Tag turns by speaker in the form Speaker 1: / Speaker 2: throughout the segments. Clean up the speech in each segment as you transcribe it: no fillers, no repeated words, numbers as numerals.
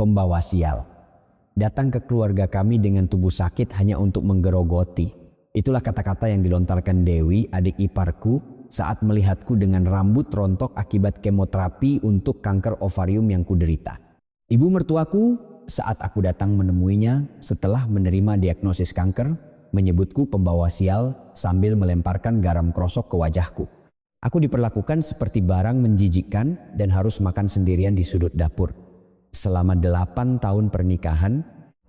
Speaker 1: pembawa sial. Datang ke keluarga kami dengan tubuh sakit hanya untuk menggerogoti. Itulah kata-kata yang dilontarkan Dewi, adik iparku, saat melihatku dengan rambut rontok akibat kemoterapi untuk kanker ovarium yang kuderita. Ibu mertuaku saat aku datang menemuinya setelah menerima diagnosis kanker, menyebutku pembawa sial sambil melemparkan garam krosok ke wajahku. Aku diperlakukan seperti barang menjijikkan dan harus makan sendirian di sudut dapur. Selama 8 tahun pernikahan,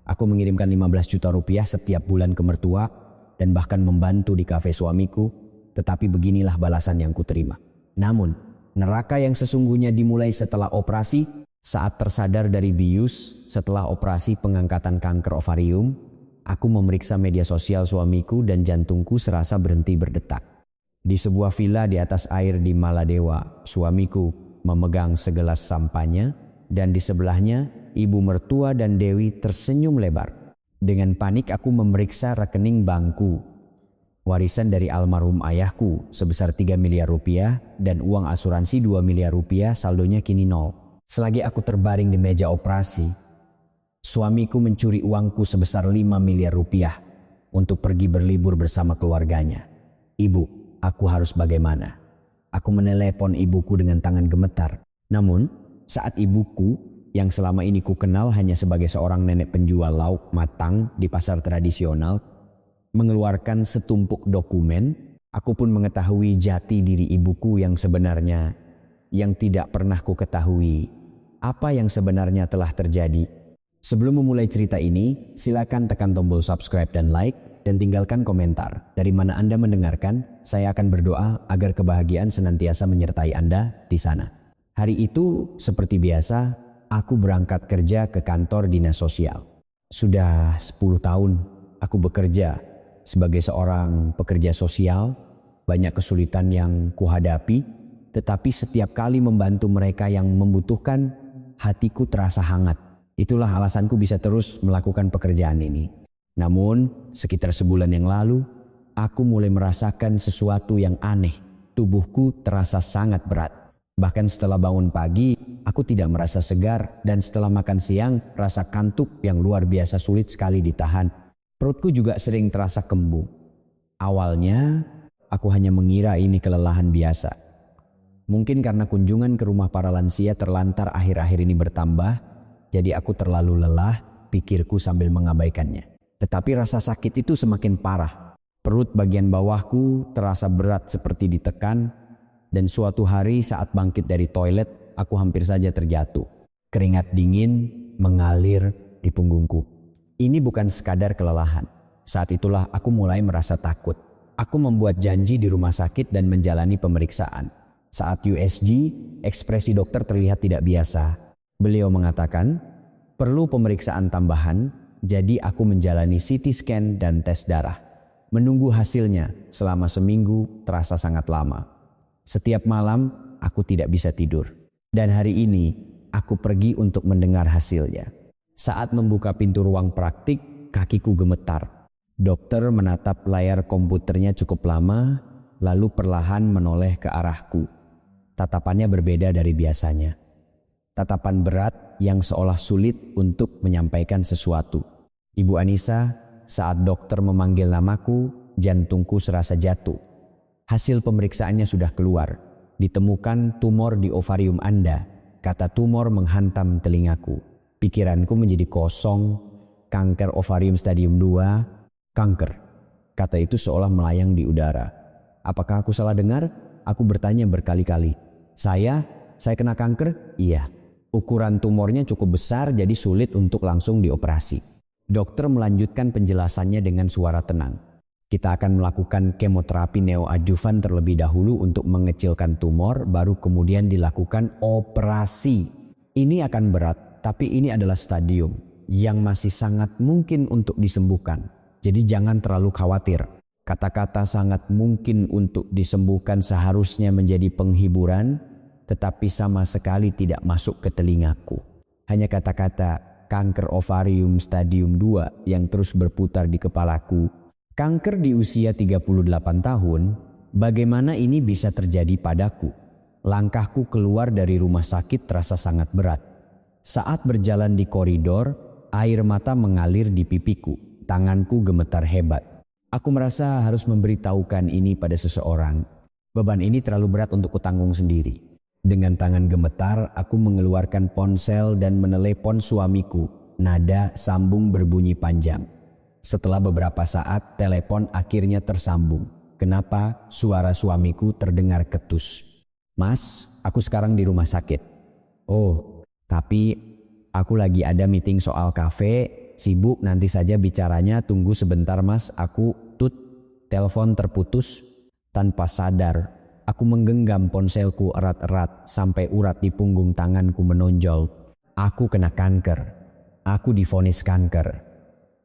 Speaker 1: aku mengirimkan 15 juta rupiah setiap bulan ke mertua dan bahkan membantu di kafe suamiku, tetapi beginilah balasan yang kuterima. Namun, neraka yang sesungguhnya dimulai setelah operasi. Saat tersadar dari bius setelah operasi pengangkatan kanker ovarium, aku memeriksa media sosial suamiku dan jantungku serasa berhenti berdetak. Di sebuah villa di atas air di Maladewa, suamiku memegang segelas sampanya dan di sebelahnya ibu mertua dan Dewi tersenyum lebar. Dengan panik aku memeriksa rekening bankku. Warisan dari almarhum ayahku sebesar 3 miliar rupiah dan uang asuransi 2 miliar rupiah saldonya kini nol. Selagi aku terbaring di meja operasi, suamiku mencuri uangku sebesar 5 miliar rupiah untuk pergi berlibur bersama keluarganya. Ibu, aku harus bagaimana? Aku menelepon ibuku dengan tangan gemetar. Namun, saat ibuku yang selama ini ku kenal hanya sebagai seorang nenek penjual lauk matang di pasar tradisional, mengeluarkan setumpuk dokumen, aku pun mengetahui jati diri ibuku yang sebenarnya, yang tidak pernah ku ketahui apa yang sebenarnya telah terjadi. Sebelum memulai cerita ini, silakan tekan tombol subscribe dan like dan tinggalkan komentar. Dari mana Anda mendengarkan, saya akan berdoa agar kebahagiaan senantiasa menyertai Anda di sana. Hari itu, seperti biasa, aku berangkat kerja ke kantor dinas sosial. Sudah 10 tahun aku bekerja sebagai seorang pekerja sosial. Banyak kesulitan yang kuhadapi, tetapi setiap kali membantu mereka yang membutuhkan, hatiku terasa hangat. Itulah alasanku bisa terus melakukan pekerjaan ini. Namun, sekitar sebulan yang lalu, aku mulai merasakan sesuatu yang aneh. Tubuhku terasa sangat berat. Bahkan setelah bangun pagi, aku tidak merasa segar dan setelah makan siang, rasa kantuk yang luar biasa sulit sekali ditahan. Perutku juga sering terasa kembung. Awalnya, aku hanya mengira ini kelelahan biasa. Mungkin karena kunjungan ke rumah para lansia terlantar akhir-akhir ini bertambah, jadi aku terlalu lelah, pikirku sambil mengabaikannya. Tetapi rasa sakit itu semakin parah. Perut bagian bawahku terasa berat seperti ditekan, dan suatu hari saat bangkit dari toilet, aku hampir saja terjatuh. Keringat dingin mengalir di punggungku. Ini bukan sekadar kelelahan. Saat itulah aku mulai merasa takut. Aku membuat janji di rumah sakit dan menjalani pemeriksaan. Saat USG, ekspresi dokter terlihat tidak biasa. Beliau mengatakan, perlu pemeriksaan tambahan, jadi aku menjalani CT scan dan tes darah. Menunggu hasilnya selama seminggu terasa sangat lama. Setiap malam aku tidak bisa tidur. Dan hari ini aku pergi untuk mendengar hasilnya. Saat membuka pintu ruang praktik, kakiku gemetar. Dokter menatap layar komputernya cukup lama, lalu perlahan menoleh ke arahku. Tatapannya berbeda dari biasanya. Tatapan berat yang seolah sulit untuk menyampaikan sesuatu. Ibu Anissa, saat dokter memanggil namaku, jantungku serasa jatuh. Hasil pemeriksaannya sudah keluar. Ditemukan tumor di ovarium Anda. Kata tumor menghantam telingaku. Pikiranku menjadi kosong. Kanker ovarium stadium 2. Kanker. Kata itu seolah melayang di udara. Apakah aku salah dengar? Aku bertanya berkali-kali. Saya kena kanker? Iya. Ukuran tumornya cukup besar jadi sulit untuk langsung dioperasi. Dokter melanjutkan penjelasannya dengan suara tenang. Kita akan melakukan kemoterapi neoadjuvan terlebih dahulu untuk mengecilkan tumor, baru kemudian dilakukan operasi. Ini akan berat, tapi ini adalah stadium yang masih sangat mungkin untuk disembuhkan. Jadi jangan terlalu khawatir. Kata-kata sangat mungkin untuk disembuhkan seharusnya menjadi penghiburan, tetapi sama sekali tidak masuk ke telingaku. Hanya kata-kata kanker ovarium stadium 2 yang terus berputar di kepalaku. Kanker di usia 38 tahun, bagaimana ini bisa terjadi padaku? Langkahku keluar dari rumah sakit terasa sangat berat. Saat berjalan di koridor, air mata mengalir di pipiku. Tanganku gemetar hebat. Aku merasa harus memberitahukan ini pada seseorang. Beban ini terlalu berat untuk kutanggung sendiri. Dengan tangan gemetar, aku mengeluarkan ponsel dan menelepon suamiku. Nada sambung berbunyi panjang. Setelah beberapa saat, telepon akhirnya tersambung. Kenapa suara suamiku terdengar ketus? Mas, aku sekarang di rumah sakit. Oh, tapi aku lagi ada meeting soal kafe, sibuk nanti saja bicaranya, tunggu sebentar mas, telepon terputus. Tanpa sadar, aku menggenggam ponselku erat-erat sampai urat di punggung tanganku menonjol. Aku kena kanker, aku divonis kanker.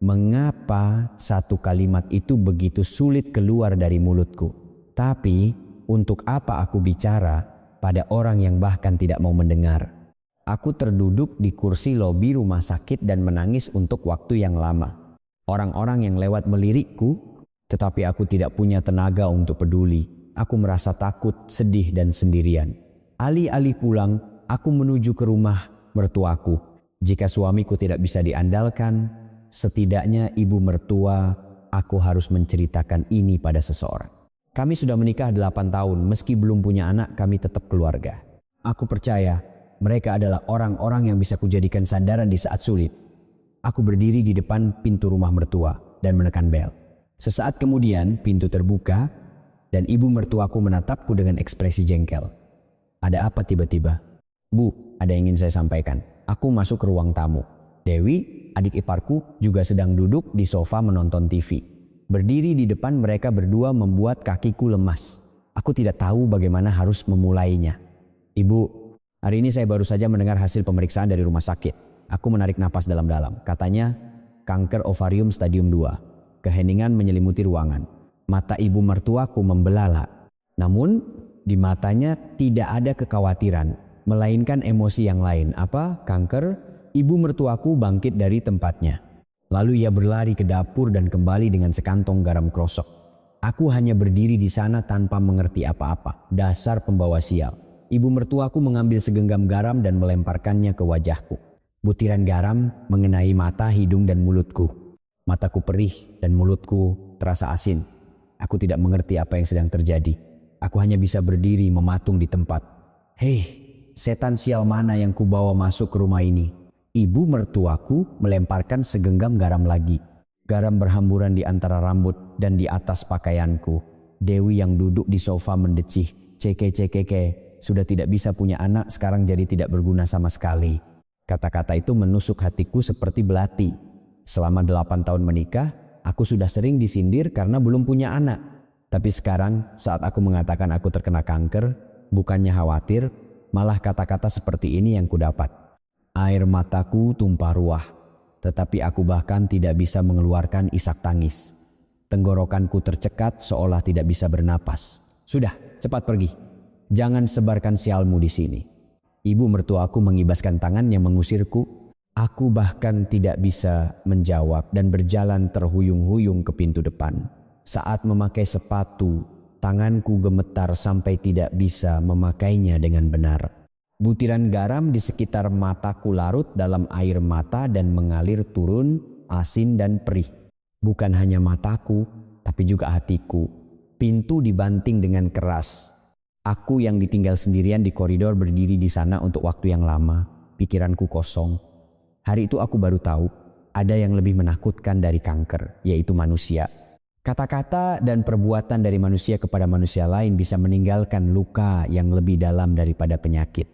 Speaker 1: Mengapa satu kalimat itu begitu sulit keluar dari mulutku? Tapi untuk apa aku bicara pada orang yang bahkan tidak mau mendengar? Aku terduduk di kursi lobi rumah sakit dan menangis untuk waktu yang lama. Orang-orang yang lewat melirikku, tetapi aku tidak punya tenaga untuk peduli. Aku merasa takut, sedih dan sendirian. Alih-alih pulang, aku menuju ke rumah mertuaku. Jika suamiku tidak bisa diandalkan, setidaknya ibu mertua, aku harus menceritakan ini pada seseorang. Kami sudah menikah 8 tahun, meski belum punya anak, kami tetap keluarga. Aku percaya mereka adalah orang-orang yang bisa kujadikan sandaran di saat sulit. Aku berdiri di depan pintu rumah mertua dan menekan bel. Sesaat kemudian pintu terbuka dan ibu mertuaku menatapku dengan ekspresi jengkel. Ada apa tiba-tiba? Bu, ada yang ingin saya sampaikan. Aku masuk ke ruang tamu. Dewi, adik iparku, juga sedang duduk di sofa menonton TV. Berdiri di depan mereka berdua membuat kakiku lemas. Aku tidak tahu bagaimana harus memulainya. Ibu, hari ini saya baru saja mendengar hasil pemeriksaan dari rumah sakit. Aku menarik napas dalam-dalam. Katanya kanker ovarium stadium 2. Keheningan menyelimuti ruangan. Mata ibu mertuaku membelalak. Namun di matanya tidak ada kekhawatiran, melainkan emosi yang lain. Apa? Kanker? Ibu mertuaku bangkit dari tempatnya. Lalu ia berlari ke dapur dan kembali dengan sekantong garam krosok. Aku hanya berdiri di sana tanpa mengerti apa-apa. Dasar pembawa sial. Ibu mertuaku mengambil segenggam garam dan melemparkannya ke wajahku. Butiran garam mengenai mata, hidung dan mulutku. Mataku perih dan mulutku terasa asin. Aku tidak mengerti apa yang sedang terjadi. Aku hanya bisa berdiri mematung di tempat. Hei, setan sial mana yang kubawa masuk ke rumah ini? Ibu mertuaku melemparkan segenggam garam lagi. Garam berhamburan di antara rambut dan di atas pakaianku. Dewi yang duduk di sofa mendecih. Ceke, sudah tidak bisa punya anak, sekarang jadi tidak berguna sama sekali. Kata-kata itu menusuk hatiku seperti belati. Selama 8 tahun menikah, aku sudah sering disindir karena belum punya anak. Tapi sekarang saat aku mengatakan aku terkena kanker, bukannya khawatir, malah kata-kata seperti ini yang kudapat. Air mataku tumpah ruah, tetapi aku bahkan tidak bisa mengeluarkan isak tangis. Tenggorokanku tercekat seolah tidak bisa bernapas. Sudah, cepat pergi. Jangan sebarkan sialmu di sini. Ibu mertuaku mengibaskan tangan yang mengusirku. Aku bahkan tidak bisa menjawab dan berjalan terhuyung-huyung ke pintu depan. Saat memakai sepatu, tanganku gemetar sampai tidak bisa memakainya dengan benar. Butiran garam di sekitar mataku larut dalam air mata dan mengalir turun, asin dan perih. Bukan hanya mataku, tapi juga hatiku. Pintu dibanting dengan keras. Aku yang ditinggal sendirian di koridor berdiri di sana untuk waktu yang lama. Pikiranku kosong. Hari itu aku baru tahu ada yang lebih menakutkan dari kanker, yaitu manusia. Kata-kata dan perbuatan dari manusia kepada manusia lain bisa meninggalkan luka yang lebih dalam daripada penyakit.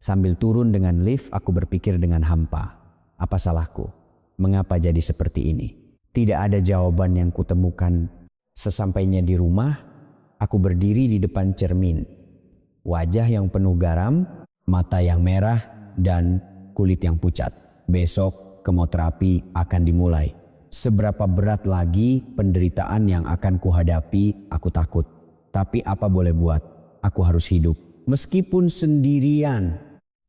Speaker 1: Sambil turun dengan lift, aku berpikir dengan hampa. Apa salahku? Mengapa jadi seperti ini? Tidak ada jawaban yang kutemukan. Sesampainya di rumah, aku berdiri di depan cermin. Wajah yang penuh garam, mata yang merah, dan kulit yang pucat. Besok kemoterapi akan dimulai. Seberapa berat lagi penderitaan yang akan kuhadapi, aku takut. Tapi apa boleh buat? Aku harus hidup. Meskipun sendirian.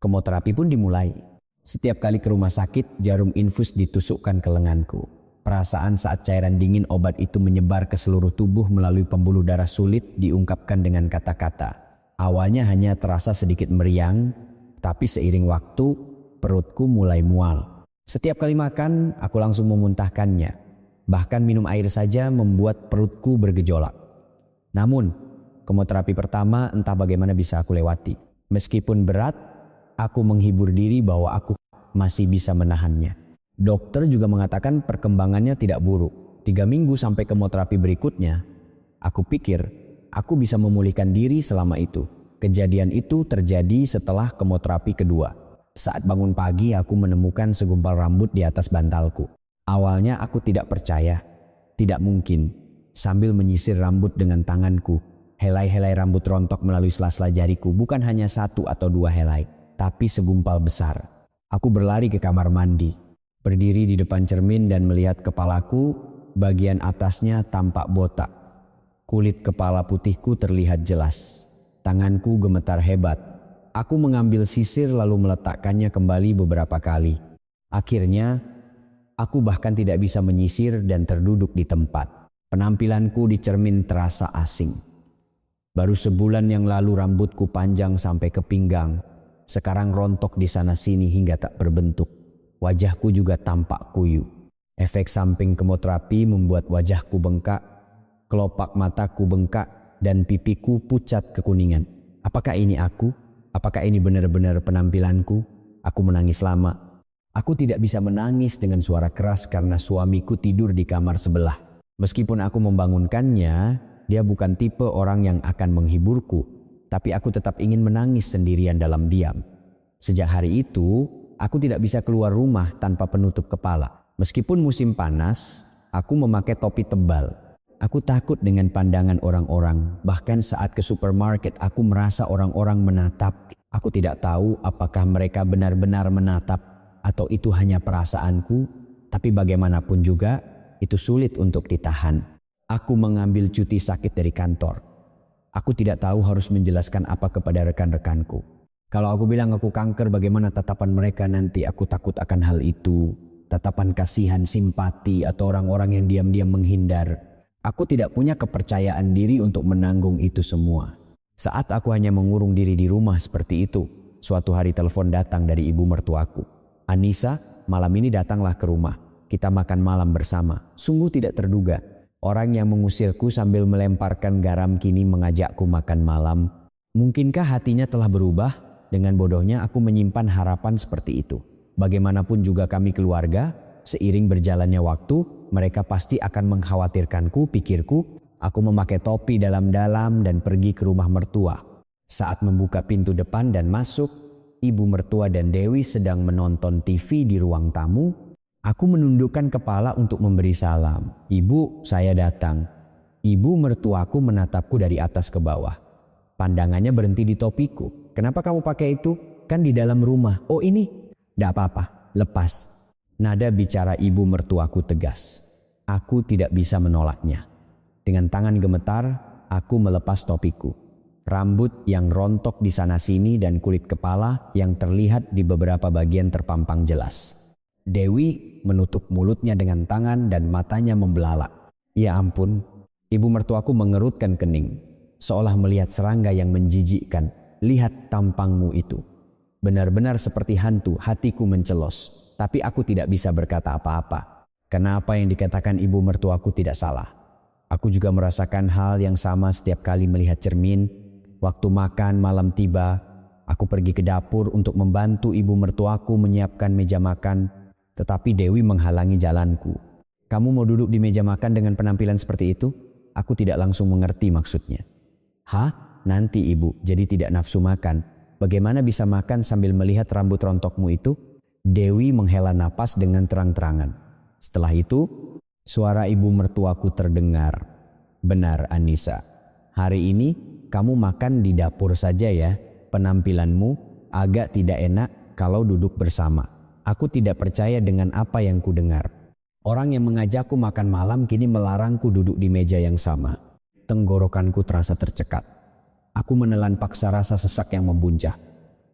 Speaker 1: Kemoterapi pun dimulai. Setiap kali ke rumah sakit, jarum infus ditusukkan ke lenganku. Perasaan saat cairan dingin obat itu menyebar ke seluruh tubuh melalui pembuluh darah sulit diungkapkan dengan kata-kata. Awalnya hanya terasa sedikit meriang, tapi seiring waktu, perutku mulai mual. Setiap kali makan, aku langsung memuntahkannya. Bahkan minum air saja membuat perutku bergejolak. Namun, kemoterapi pertama entah bagaimana bisa aku lewati. Meskipun berat, aku menghibur diri bahwa aku masih bisa menahannya. Dokter juga mengatakan perkembangannya tidak buruk. 3 minggu sampai kemoterapi berikutnya, aku pikir aku bisa memulihkan diri selama itu. Kejadian itu terjadi setelah kemoterapi kedua. Saat bangun pagi, aku menemukan segumpal rambut di atas bantalku. Awalnya aku tidak percaya, tidak mungkin. Sambil menyisir rambut dengan tanganku, helai-helai rambut rontok melalui sela-sela jariku, bukan hanya 1 atau 2 helai, tapi segumpal besar. Aku berlari ke kamar mandi, berdiri di depan cermin dan melihat kepalaku, bagian atasnya tampak botak. Kulit kepala putihku terlihat jelas. Tanganku gemetar hebat. Aku mengambil sisir lalu meletakkannya kembali beberapa kali. Akhirnya, aku bahkan tidak bisa menyisir dan terduduk di tempat. Penampilanku di cermin terasa asing. Baru sebulan yang lalu rambutku panjang sampai ke pinggang. Sekarang rontok di sana-sini hingga tak berbentuk. Wajahku juga tampak kuyu. Efek samping kemoterapi membuat wajahku bengkak, kelopak mataku bengkak, dan pipiku pucat kekuningan. Apakah ini aku? Apakah ini benar-benar penampilanku? Aku menangis lama. Aku tidak bisa menangis dengan suara keras karena suamiku tidur di kamar sebelah. Meskipun aku membangunkannya, dia bukan tipe orang yang akan menghiburku, tapi aku tetap ingin menangis sendirian dalam diam. Sejak hari itu, aku tidak bisa keluar rumah tanpa penutup kepala. Meskipun musim panas, aku memakai topi tebal. Aku takut dengan pandangan orang-orang. Bahkan saat ke supermarket, aku merasa orang-orang menatap. Aku tidak tahu apakah mereka benar-benar menatap atau itu hanya perasaanku. Tapi bagaimanapun juga, itu sulit untuk ditahan. Aku mengambil cuti sakit dari kantor. Aku tidak tahu harus menjelaskan apa kepada rekan-rekanku. Kalau aku bilang aku kanker, bagaimana tatapan mereka nanti? Aku takut akan hal itu. Tatapan kasihan, simpati, atau orang-orang yang diam-diam menghindar. Aku tidak punya kepercayaan diri untuk menanggung itu semua. Saat aku hanya mengurung diri di rumah seperti itu, suatu hari telepon datang dari ibu mertuaku. "Anissa, malam ini datanglah ke rumah. Kita makan malam bersama." Sungguh tidak terduga. Orang yang mengusirku sambil melemparkan garam kini mengajakku makan malam. Mungkinkah hatinya telah berubah? Dengan bodohnya aku menyimpan harapan seperti itu. Bagaimanapun juga kami keluarga, seiring berjalannya waktu, mereka pasti akan mengkhawatirkanku, pikirku. Aku memakai topi dalam-dalam dan pergi ke rumah mertua. Saat membuka pintu depan dan masuk, ibu mertua dan Dewi sedang menonton TV di ruang tamu. Aku menundukkan kepala untuk memberi salam. "Ibu, saya datang." Ibu mertuaku menatapku dari atas ke bawah. Pandangannya berhenti di topiku. "Kenapa kamu pakai itu? Kan di dalam rumah." "Oh ini?" "Tidak apa-apa, lepas." Nada bicara ibu mertuaku tegas. Aku tidak bisa menolaknya. Dengan tangan gemetar, aku melepas topiku. Rambut yang rontok di sana-sini dan kulit kepala yang terlihat di beberapa bagian terpampang jelas. Dewi menutup mulutnya dengan tangan dan matanya membelalak. Ya ampun, ibu mertuaku mengerutkan kening, seolah melihat serangga yang menjijikkan. "Lihat tampangmu itu." Benar-benar seperti hantu, hatiku mencelos. Tapi aku tidak bisa berkata apa-apa. Karena apa yang dikatakan ibu mertuaku tidak salah. Aku juga merasakan hal yang sama setiap kali melihat cermin. Waktu makan malam tiba, aku pergi ke dapur untuk membantu ibu mertuaku menyiapkan meja makan. Tetapi Dewi menghalangi jalanku. "Kamu mau duduk di meja makan dengan penampilan seperti itu?" Aku tidak langsung mengerti maksudnya. "Hah? Nanti ibu, jadi tidak nafsu makan. Bagaimana bisa makan sambil melihat rambut rontokmu itu?" Dewi menghela napas dengan terang-terangan. Setelah itu, suara ibu mertuaku terdengar. "Benar Anissa, hari ini kamu makan di dapur saja ya. Penampilanmu agak tidak enak kalau duduk bersama." Aku tidak percaya dengan apa yang kudengar. Orang yang mengajakku makan malam kini melarangku duduk di meja yang sama. Tenggorokanku terasa tercekat. Aku menelan paksa rasa sesak yang membuncah.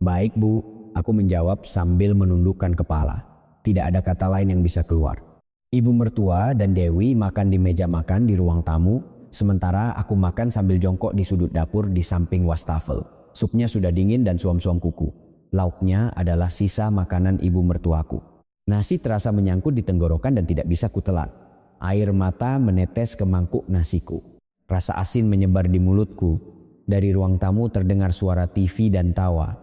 Speaker 1: "Baik Bu," aku menjawab sambil menundukkan kepala. Tidak ada kata lain yang bisa keluar. Ibu mertua dan Dewi makan di meja makan di ruang tamu, sementara aku makan sambil jongkok di sudut dapur di samping wastafel. Supnya sudah dingin dan suam-suam kuku. Lauknya adalah sisa makanan ibu mertuaku. Nasi terasa menyangkut di tenggorokan dan tidak bisa kutelan. Air mata menetes ke mangkuk nasiku. Rasa asin menyebar di mulutku. Dari ruang tamu terdengar suara TV dan tawa.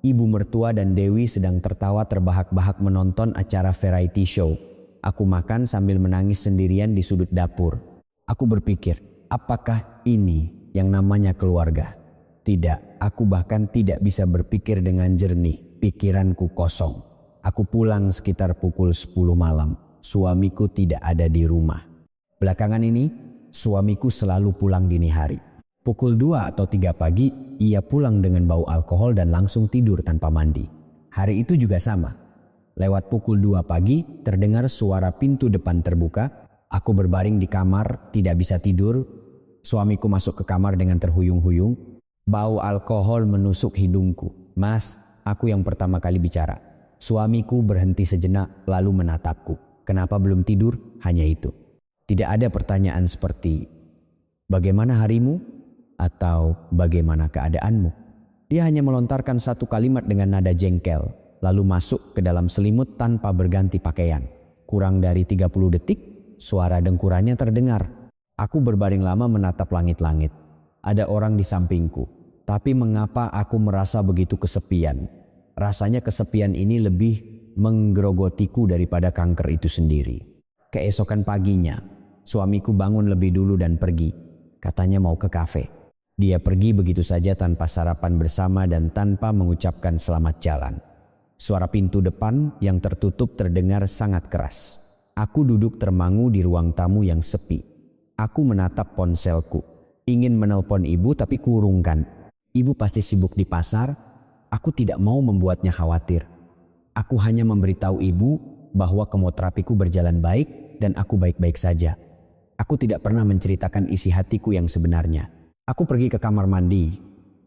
Speaker 1: Ibu mertua dan Dewi sedang tertawa terbahak-bahak menonton acara variety show. Aku makan sambil menangis sendirian di sudut dapur. Aku berpikir, apakah ini yang namanya keluarga? Tidak, aku bahkan tidak bisa berpikir dengan jernih. Pikiranku kosong. Aku pulang sekitar pukul 10 malam. Suamiku tidak ada di rumah. Belakangan ini, suamiku selalu pulang dini hari. Pukul 2 atau 3 pagi, ia pulang dengan bau alkohol dan langsung tidur tanpa mandi. Hari itu juga sama. Lewat pukul 2 pagi, terdengar suara pintu depan terbuka. Aku berbaring di kamar, tidak bisa tidur. Suamiku masuk ke kamar dengan terhuyung-huyung. Bau alkohol menusuk hidungku. Mas, aku yang pertama kali bicara. Suamiku berhenti sejenak lalu menatapku. Kenapa belum tidur? Hanya itu. Tidak ada pertanyaan seperti, bagaimana harimu? Atau bagaimana keadaanmu? Dia hanya melontarkan satu kalimat dengan nada jengkel, lalu masuk ke dalam selimut tanpa berganti pakaian. Kurang dari 30 detik, suara dengkurannya terdengar. Aku berbaring lama menatap langit-langit. Ada orang di sampingku, tapi mengapa aku merasa begitu kesepian? Rasanya kesepian ini lebih menggerogotiku daripada kanker itu sendiri. Keesokan paginya, suamiku bangun lebih dulu dan pergi. Katanya mau ke kafe. Dia pergi begitu saja tanpa sarapan bersama dan tanpa mengucapkan selamat jalan. Suara pintu depan yang tertutup terdengar sangat keras. Aku duduk termangu di ruang tamu yang sepi. Aku menatap ponselku. Ingin menelpon ibu tapi kurungkan. Ibu pasti sibuk di pasar. Aku tidak mau membuatnya khawatir. Aku hanya memberitahu ibu bahwa kemoterapiku berjalan baik dan aku baik-baik saja. Aku tidak pernah menceritakan isi hatiku yang sebenarnya. Aku pergi ke kamar mandi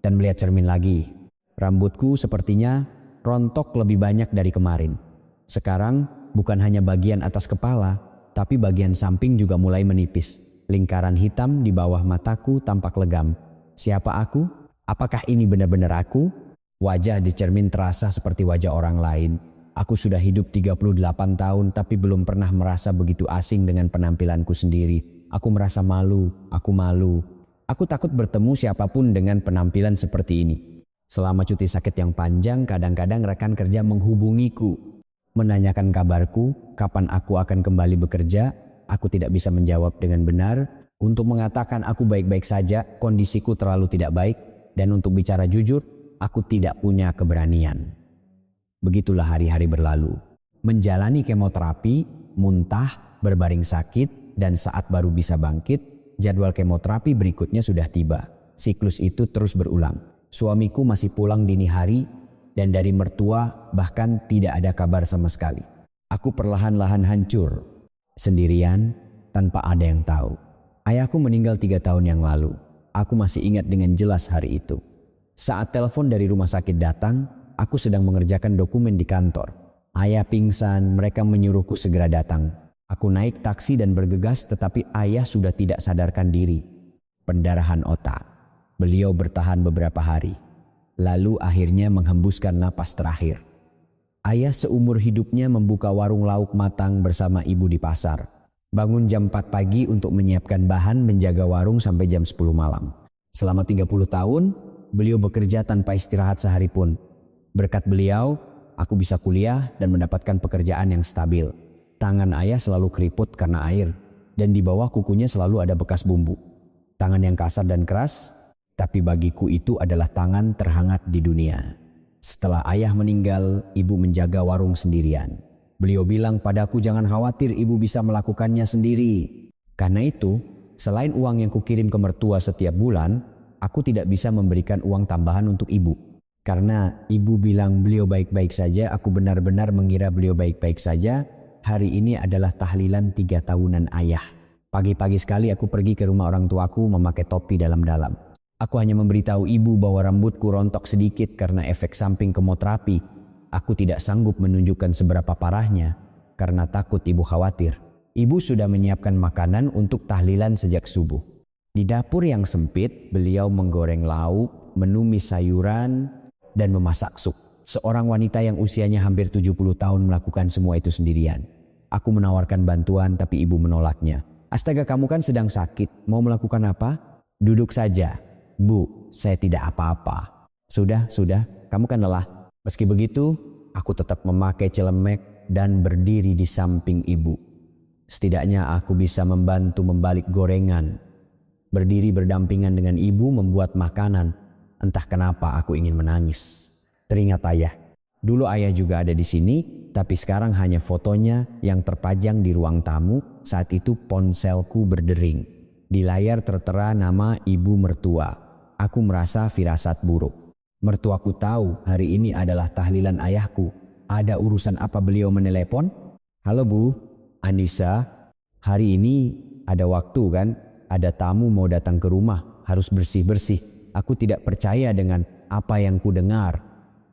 Speaker 1: dan melihat cermin lagi. Rambutku sepertinya rontok lebih banyak dari kemarin. Sekarang bukan hanya bagian atas kepala, tapi bagian samping juga mulai menipis. Lingkaran hitam di bawah mataku tampak legam. Siapa aku? Apakah ini benar-benar aku? Wajah di cermin terasa seperti wajah orang lain. Aku sudah hidup 38 tahun tapi belum pernah merasa begitu asing dengan penampilanku sendiri. Aku merasa malu, aku malu. Aku takut bertemu siapapun dengan penampilan seperti ini. Selama cuti sakit yang panjang, kadang-kadang rekan kerja menghubungiku. Menanyakan kabarku, kapan aku akan kembali bekerja. Aku tidak bisa menjawab dengan benar. Untuk mengatakan aku baik-baik saja, kondisiku terlalu tidak baik. Dan untuk bicara jujur, aku tidak punya keberanian. Begitulah hari-hari berlalu. Menjalani kemoterapi, muntah, berbaring sakit, dan saat baru bisa bangkit, jadwal kemoterapi berikutnya sudah tiba. Siklus itu terus berulang. Suamiku masih pulang dini hari, dan dari mertua bahkan tidak ada kabar sama sekali. Aku perlahan-lahan hancur, sendirian, tanpa ada yang tahu. Ayahku meninggal 3 tahun yang lalu. Aku masih ingat dengan jelas hari itu. Saat telepon dari rumah sakit datang, aku sedang mengerjakan dokumen di kantor. Ayah pingsan, mereka menyuruhku segera datang. Aku naik taksi dan bergegas tetapi ayah sudah tidak sadarkan diri. Pendarahan otak. Beliau bertahan beberapa hari. Lalu akhirnya menghembuskan napas terakhir. Ayah seumur hidupnya membuka warung lauk matang bersama ibu di pasar. Bangun jam 4 pagi untuk menyiapkan bahan menjaga warung sampai jam 10 malam. Selama 30 tahun, beliau bekerja tanpa istirahat sehari pun. Berkat beliau, aku bisa kuliah dan mendapatkan pekerjaan yang stabil. Tangan ayah selalu keriput karena air, dan di bawah kukunya selalu ada bekas bumbu. Tangan yang kasar dan keras, tapi bagiku itu adalah tangan terhangat di dunia. Setelah ayah meninggal, ibu menjaga warung sendirian. Beliau bilang padaku, jangan khawatir, ibu bisa melakukannya sendiri. Karena itu, selain uang yang kukirim ke mertua setiap bulan, aku tidak bisa memberikan uang tambahan untuk ibu. Karena ibu bilang beliau baik-baik saja, aku benar-benar mengira beliau baik-baik saja. Hari ini adalah tahlilan 3 tahunan ayah. Pagi-pagi sekali aku pergi ke rumah orang tuaku memakai topi dalam-dalam. Aku hanya memberitahu ibu bahwa rambutku rontok sedikit karena efek samping kemoterapi. Aku tidak sanggup menunjukkan seberapa parahnya karena takut ibu khawatir. Ibu sudah menyiapkan makanan untuk tahlilan sejak subuh. Di dapur yang sempit, beliau menggoreng lauk, menumis sayuran, dan memasak sup. Seorang wanita yang usianya hampir 70 tahun melakukan semua itu sendirian. Aku menawarkan bantuan tapi ibu menolaknya. Astaga, kamu kan sedang sakit, mau melakukan apa? Duduk saja. Bu, saya tidak apa-apa. Sudah, kamu kan lelah. Meski begitu, aku tetap memakai celemek dan berdiri di samping ibu. Setidaknya aku bisa membantu membalik gorengan. Berdiri berdampingan dengan ibu membuat makanan. Entah kenapa aku ingin menangis. Teringat ayah. Dulu ayah juga ada di sini, tapi sekarang hanya fotonya yang terpajang di ruang tamu. Saat itu ponselku berdering. Di layar tertera nama ibu mertua. Aku merasa firasat buruk. Mertuaku tahu hari ini adalah tahlilan ayahku. Ada urusan apa beliau menelepon? Halo Bu, Anissa, hari ini ada waktu kan? Ada tamu mau datang ke rumah, harus bersih-bersih. Aku tidak percaya dengan apa yang ku dengar.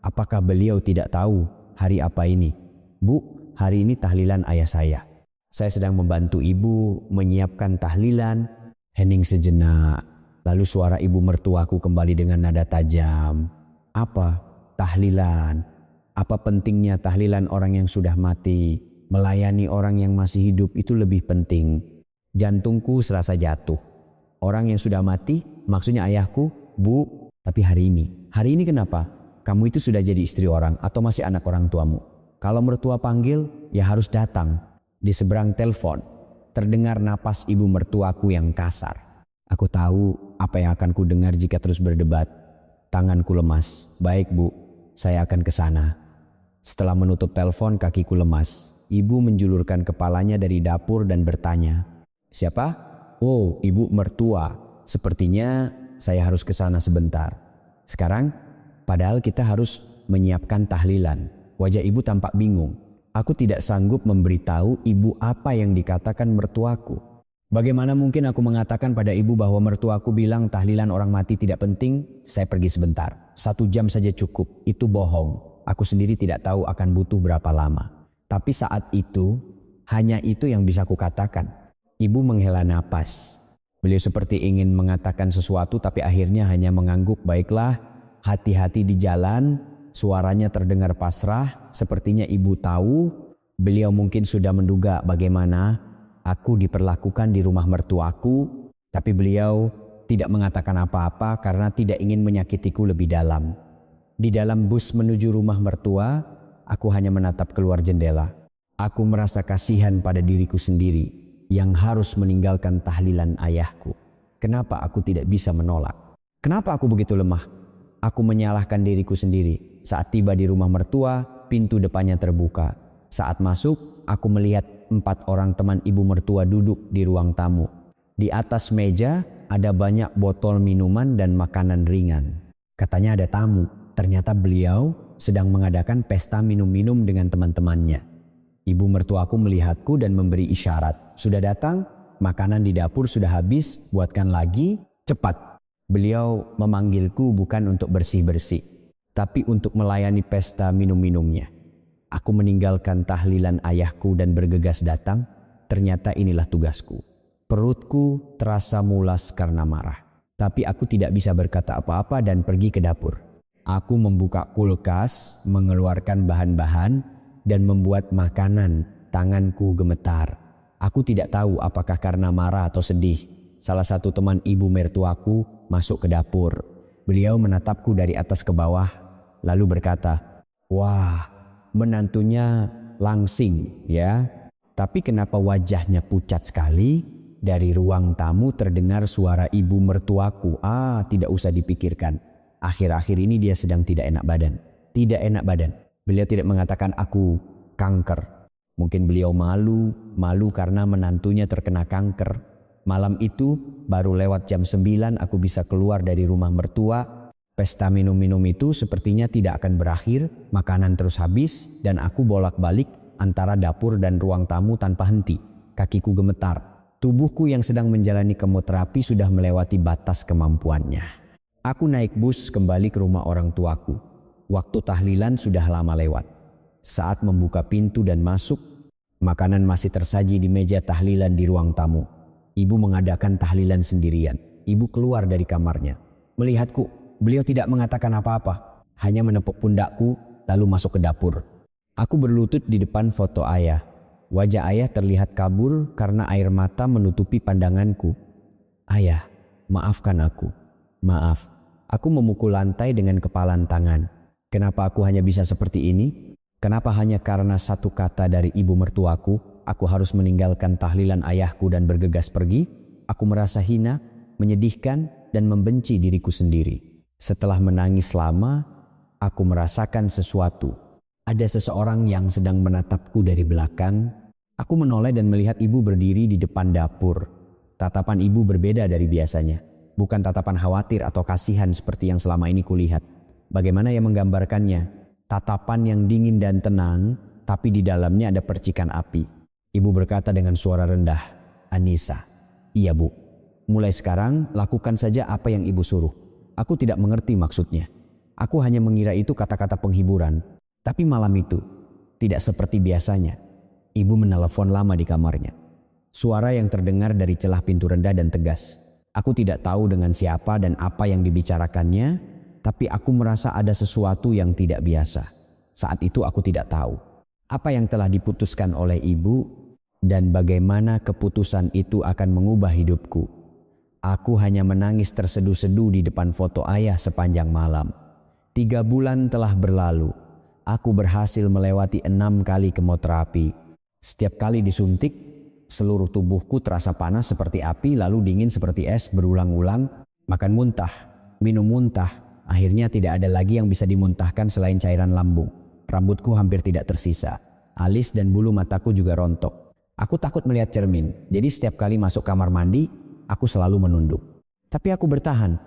Speaker 1: Apakah beliau tidak tahu hari apa ini? Bu, hari ini tahlilan ayah saya. Saya sedang membantu ibu menyiapkan tahlilan. Hening sejenak, lalu suara ibu mertuaku kembali dengan nada tajam. Apa? Tahlilan. Apa pentingnya tahlilan orang yang sudah mati? Melayani orang yang masih hidup itu lebih penting. Jantungku serasa jatuh. Orang yang sudah mati, maksudnya ayahku, Bu. Tapi hari ini kenapa? Kamu itu sudah jadi istri orang atau masih anak orang tuamu? Kalau mertua panggil, ya harus datang. Di seberang telepon, terdengar napas ibu mertuaku yang kasar. Aku tahu apa yang akan ku dengar jika terus berdebat. Tanganku lemas. Baik Bu, saya akan ke sana. Setelah menutup telepon, kakiku lemas. Ibu menjulurkan kepalanya dari dapur dan bertanya, "Siapa?" "Oh, ibu mertua. Sepertinya saya harus ke sana sebentar." "Sekarang?" "Padahal kita harus menyiapkan tahlilan." Wajah ibu tampak bingung. Aku tidak sanggup memberitahu ibu apa yang dikatakan mertuaku. Bagaimana mungkin aku mengatakan pada ibu bahwa mertuaku bilang tahlilan orang mati tidak penting? Saya pergi sebentar. 1 jam saja cukup. Itu bohong. Aku sendiri tidak tahu akan butuh berapa lama. Tapi saat itu, hanya itu yang bisa kukatakan. Ibu menghela napas. Beliau seperti ingin mengatakan sesuatu tapi akhirnya hanya mengangguk. Baiklah, hati-hati di jalan. Suaranya terdengar pasrah. Sepertinya ibu tahu. Beliau mungkin sudah menduga bagaimana aku diperlakukan di rumah mertuaku. Tapi beliau tidak mengatakan apa-apa karena tidak ingin menyakitiku lebih dalam. Di dalam bus menuju rumah mertua, aku hanya menatap keluar jendela. Aku merasa kasihan pada diriku sendiri yang harus meninggalkan tahlilan ayahku. Kenapa aku tidak bisa menolak? Kenapa aku begitu lemah? Aku menyalahkan diriku sendiri. Saat tiba di rumah mertua, pintu depannya terbuka. Saat masuk, aku melihat 4 orang teman ibu mertua duduk di ruang tamu. Di atas meja ada banyak botol minuman dan makanan ringan. Katanya ada tamu. Ternyata beliau sedang mengadakan pesta minum-minum dengan teman-temannya. Ibu mertuaku melihatku dan memberi isyarat. "Sudah datang? Makanan di dapur sudah habis, buatkan lagi, cepat." Beliau memanggilku bukan untuk bersih-bersih, tapi untuk melayani pesta minum-minumnya. Aku meninggalkan tahlilan ayahku dan bergegas datang. Ternyata inilah tugasku. Perutku terasa mulas karena marah. Tapi aku tidak bisa berkata apa-apa dan pergi ke dapur. Aku membuka kulkas, mengeluarkan bahan-bahan, dan membuat makanan. Tanganku gemetar. Aku tidak tahu apakah karena marah atau sedih. Salah satu teman ibu mertuaku masuk ke dapur. Beliau menatapku dari atas ke bawah, lalu berkata, "Wah, menantunya langsing ya. Tapi kenapa wajahnya pucat sekali?" Dari ruang tamu terdengar suara ibu mertuaku. Tidak usah dipikirkan. Akhir-akhir ini dia sedang tidak enak badan. Tidak enak badan. Beliau tidak mengatakan aku kanker. Mungkin beliau malu karena menantunya terkena kanker. Malam itu baru lewat jam 9 aku bisa keluar dari rumah mertua. Pesta minum-minum itu sepertinya tidak akan berakhir. Makanan terus habis dan aku bolak-balik antara dapur dan ruang tamu tanpa henti. Kakiku gemetar. Tubuhku yang sedang menjalani kemoterapi sudah melewati batas kemampuannya. Aku naik bus kembali ke rumah orang tuaku. Waktu tahlilan sudah lama lewat. Saat membuka pintu dan masuk, makanan masih tersaji di meja tahlilan di ruang tamu. Ibu mengadakan tahlilan sendirian. Ibu keluar dari kamarnya. Melihatku, beliau tidak mengatakan apa-apa. Hanya menepuk pundakku lalu masuk ke dapur. Aku berlutut di depan foto ayah. Wajah ayah terlihat kabur karena air mata menutupi pandanganku. Ayah, maafkan aku. Maaf. Aku memukul lantai dengan kepalan tangan. Kenapa aku hanya bisa seperti ini? Kenapa hanya karena satu kata dari ibu mertuaku, aku harus meninggalkan tahlilan ayahku dan bergegas pergi? Aku merasa hina, menyedihkan, dan membenci diriku sendiri. Setelah menangis lama, aku merasakan sesuatu. Ada seseorang yang sedang menatapku dari belakang. Aku menoleh dan melihat ibu berdiri di depan dapur. Tatapan ibu berbeda dari biasanya. Bukan tatapan khawatir atau kasihan seperti yang selama ini kulihat. Bagaimana ia menggambarkannya? Tatapan yang dingin dan tenang, tapi di dalamnya ada percikan api. Ibu berkata dengan suara rendah, "Anissa." "Iya, Bu. Mulai sekarang lakukan saja apa yang ibu suruh." Aku tidak mengerti maksudnya. Aku hanya mengira itu kata-kata penghiburan. Tapi malam itu, tidak seperti biasanya. Ibu menelepon lama di kamarnya. Suara yang terdengar dari celah pintu rendah dan tegas. Aku tidak tahu dengan siapa dan apa yang dibicarakannya, tapi aku merasa ada sesuatu yang tidak biasa. Saat itu aku tidak tahu apa yang telah diputuskan oleh ibu dan bagaimana keputusan itu akan mengubah hidupku. Aku hanya menangis terseduh-seduh di depan foto ayah sepanjang malam. 3 bulan telah berlalu. Aku berhasil melewati 6 kali kemoterapi. Setiap kali disuntik, seluruh tubuhku terasa panas seperti api lalu dingin seperti es berulang-ulang. Makan muntah, minum muntah. Akhirnya tidak ada lagi yang bisa dimuntahkan selain cairan lambung. Rambutku hampir tidak tersisa. Alis dan bulu mataku juga rontok. Aku takut melihat cermin. Jadi setiap kali masuk kamar mandi, aku selalu menunduk. Tapi aku bertahan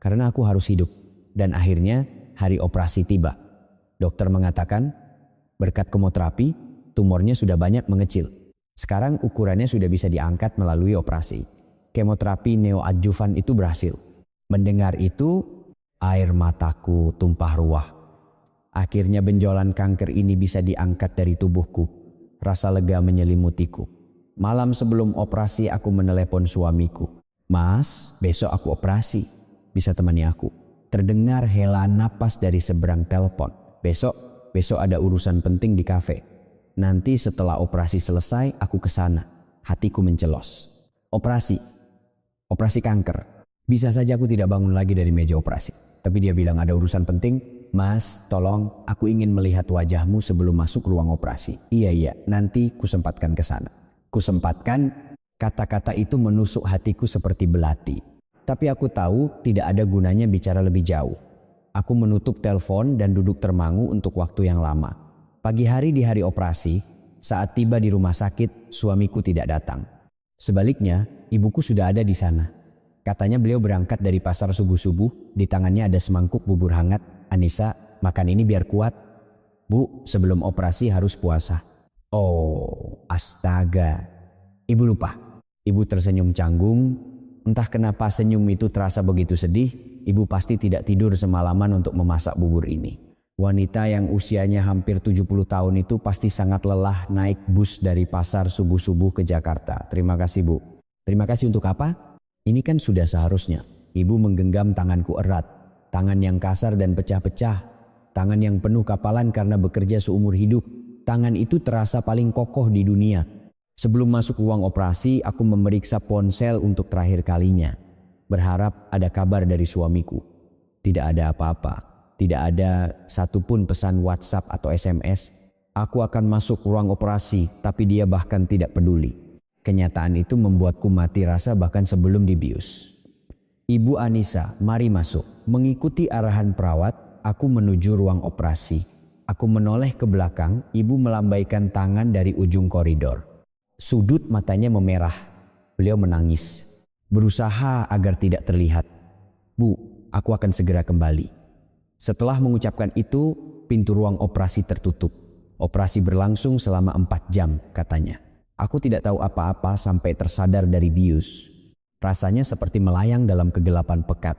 Speaker 1: karena aku harus hidup. Dan akhirnya hari operasi tiba. Dokter mengatakan berkat kemoterapi, tumornya sudah banyak mengecil. Sekarang ukurannya sudah bisa diangkat melalui operasi. Kemoterapi neoadjuvan itu berhasil. Mendengar itu, air mataku tumpah ruah. Akhirnya benjolan kanker ini bisa diangkat dari tubuhku. Rasa lega menyelimutiku. Malam sebelum operasi aku menelepon suamiku. "Mas, besok aku operasi. Bisa temani aku?" Terdengar hela napas dari seberang telepon. Besok ada urusan penting di kafe. Nanti setelah operasi selesai aku ke sana." Hatiku mencelos. Operasi kanker. Bisa saja aku tidak bangun lagi dari meja operasi. Tapi dia bilang ada urusan penting. "Mas, tolong, aku ingin melihat wajahmu sebelum masuk ruang operasi." Iya, nanti kusempatkan ke sana." Kusempatkan, kata-kata itu menusuk hatiku seperti belati. Tapi aku tahu tidak ada gunanya bicara lebih jauh. Aku menutup telepon dan duduk termangu untuk waktu yang lama. Pagi hari di hari operasi, saat tiba di rumah sakit, suamiku tidak datang. Sebaliknya, ibuku sudah ada di sana. Katanya beliau berangkat dari pasar subuh-subuh, di tangannya ada semangkuk bubur hangat. "Anissa, makan ini biar kuat." "Bu, sebelum operasi harus puasa." "Oh, astaga." Ibu lupa. Ibu tersenyum canggung. Entah kenapa senyum itu terasa begitu sedih. Ibu pasti tidak tidur semalaman untuk memasak bubur ini. Wanita yang usianya hampir 70 tahun itu pasti sangat lelah naik bus dari pasar subuh-subuh ke Jakarta. "Terima kasih, Bu." "Terima kasih untuk apa?" "Ini kan sudah seharusnya." Ibu menggenggam tanganku erat. Tangan yang kasar dan pecah-pecah. Tangan yang penuh kapalan karena bekerja seumur hidup. Tangan itu terasa paling kokoh di dunia. Sebelum masuk ruang operasi, aku memeriksa ponsel untuk terakhir kalinya. Berharap ada kabar dari suamiku. Tidak ada apa-apa. Tidak ada satupun pesan WhatsApp atau SMS. Aku akan masuk ruang operasi, tapi dia bahkan tidak peduli. Kenyataan itu membuatku mati rasa bahkan sebelum dibius. "Ibu Anissa, mari masuk." Mengikuti arahan perawat, aku menuju ruang operasi. Aku menoleh ke belakang, ibu melambaikan tangan dari ujung koridor. Sudut matanya memerah. Beliau menangis. Berusaha agar tidak terlihat. "Bu, aku akan segera kembali." Setelah mengucapkan itu, pintu ruang operasi tertutup. "Operasi berlangsung selama 4 jam," katanya. Aku tidak tahu apa-apa sampai tersadar dari bius. Rasanya seperti melayang dalam kegelapan pekat.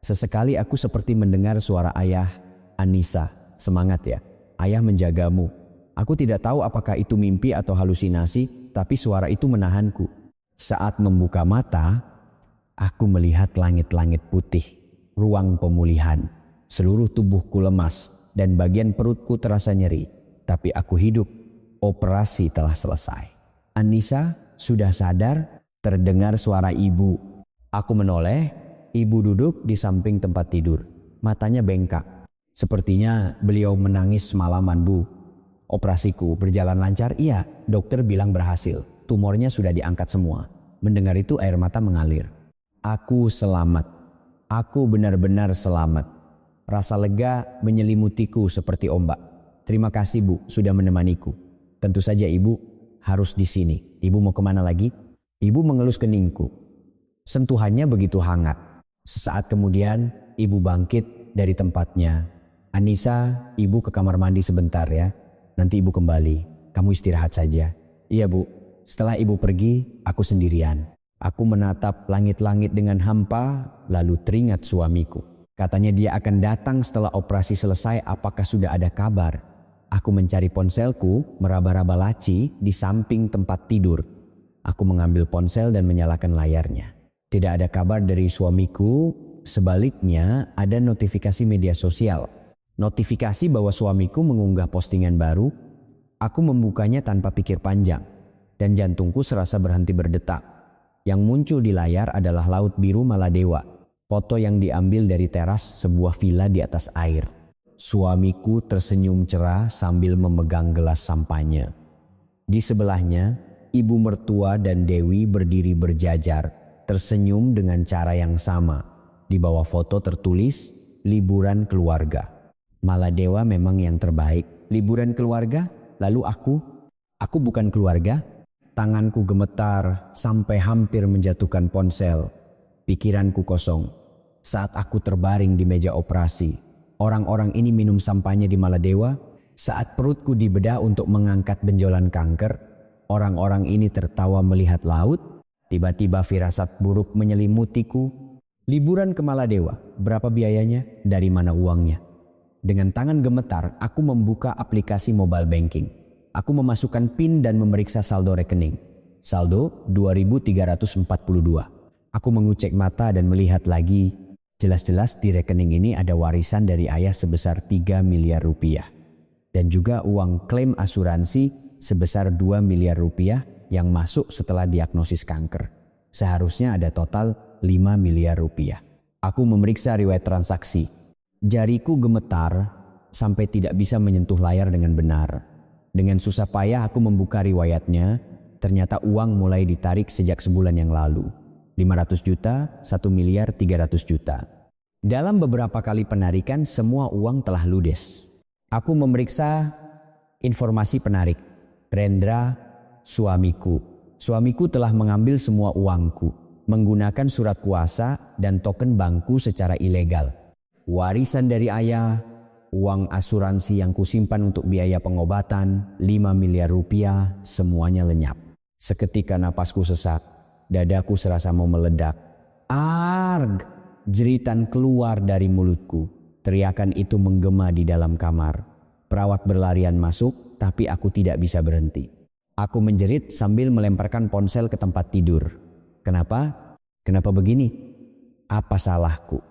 Speaker 1: Sesekali aku seperti mendengar suara ayah, "Anissa, semangat ya. Ayah menjagamu." Aku tidak tahu apakah itu mimpi atau halusinasi, tapi suara itu menahanku. Saat membuka mata, aku melihat langit-langit putih, ruang pemulihan. Seluruh tubuhku lemas, dan bagian perutku terasa nyeri. Tapi aku hidup. Operasi telah selesai. Anissa sudah sadar, terdengar suara ibu. Aku menoleh, ibu duduk di samping tempat tidur. Matanya bengkak. Sepertinya beliau menangis semalaman, Bu. Operasiku berjalan lancar? Iya, dokter bilang berhasil. Tumornya sudah diangkat semua. Mendengar itu air mata mengalir. Aku selamat. Aku benar-benar selamat. Rasa lega menyelimutiku seperti ombak. Terima kasih, Bu, sudah menemaniku. Tentu saja Ibu harus di sini. Ibu mau kemana lagi? Ibu mengelus keningku. Sentuhannya begitu hangat. Sesaat kemudian Ibu bangkit dari tempatnya. Anissa, Ibu ke kamar mandi sebentar ya. Nanti Ibu kembali. Kamu istirahat saja. Iya, Bu. Setelah Ibu pergi, aku sendirian. Aku menatap langit-langit dengan hampa, lalu teringat suamiku. Katanya dia akan datang setelah operasi selesai. Apakah sudah ada kabar? Aku mencari ponselku, meraba-raba laci di samping tempat tidur. Aku mengambil ponsel dan menyalakan layarnya. Tidak ada kabar dari suamiku, sebaliknya ada notifikasi media sosial. Notifikasi bahwa suamiku mengunggah postingan baru. Aku membukanya tanpa pikir panjang, dan jantungku serasa berhenti berdetak. Yang muncul di layar adalah laut biru Maladewa, foto yang diambil dari teras sebuah villa di atas air. Suamiku tersenyum cerah sambil memegang gelas sampanye. Di sebelahnya, ibu mertua dan Dewi berdiri berjajar, tersenyum dengan cara yang sama. Di bawah foto tertulis, liburan keluarga. Maladewa memang yang terbaik. Liburan keluarga? Lalu aku bukan keluarga? Tanganku gemetar sampai hampir menjatuhkan ponsel. Pikiranku kosong. Saat aku terbaring di meja operasi, orang-orang ini minum sampahnya di Maladewa. Saat perutku dibedah untuk mengangkat benjolan kanker, orang-orang ini tertawa melihat laut. Tiba-tiba firasat buruk menyelimutiku. Liburan ke Maladewa, berapa biayanya? Dari mana uangnya? Dengan tangan gemetar, aku membuka aplikasi mobile banking. Aku memasukkan PIN dan memeriksa saldo rekening. Saldo 2.342. Aku mengucek mata dan melihat lagi. Jelas-jelas di rekening ini ada warisan dari ayah sebesar 3 miliar rupiah. Dan juga uang klaim asuransi sebesar 2 miliar rupiah yang masuk setelah diagnosis kanker. Seharusnya ada total 5 miliar rupiah. Aku memeriksa riwayat transaksi. Jariku gemetar sampai tidak bisa menyentuh layar dengan benar. Dengan susah payah aku membuka riwayatnya. Ternyata uang mulai ditarik sejak sebulan yang lalu. 500 juta, 1 miliar 300 juta. Dalam beberapa kali penarikan semua uang telah ludes. Aku memeriksa informasi penarik. Rendra, suamiku. Suamiku telah mengambil semua uangku, menggunakan surat kuasa dan token bangku secara ilegal. Warisan dari ayah, uang asuransi yang kusimpan untuk biaya pengobatan, 5 miliar rupiah, semuanya lenyap. Seketika napasku sesak. Dadaku serasa mau meledak. Arg! Jeritan keluar dari mulutku. Teriakan itu menggema di dalam kamar. Perawat berlarian masuk, tapi aku tidak bisa berhenti. Aku menjerit sambil melemparkan ponsel ke tempat tidur. Kenapa? Kenapa begini? Apa salahku?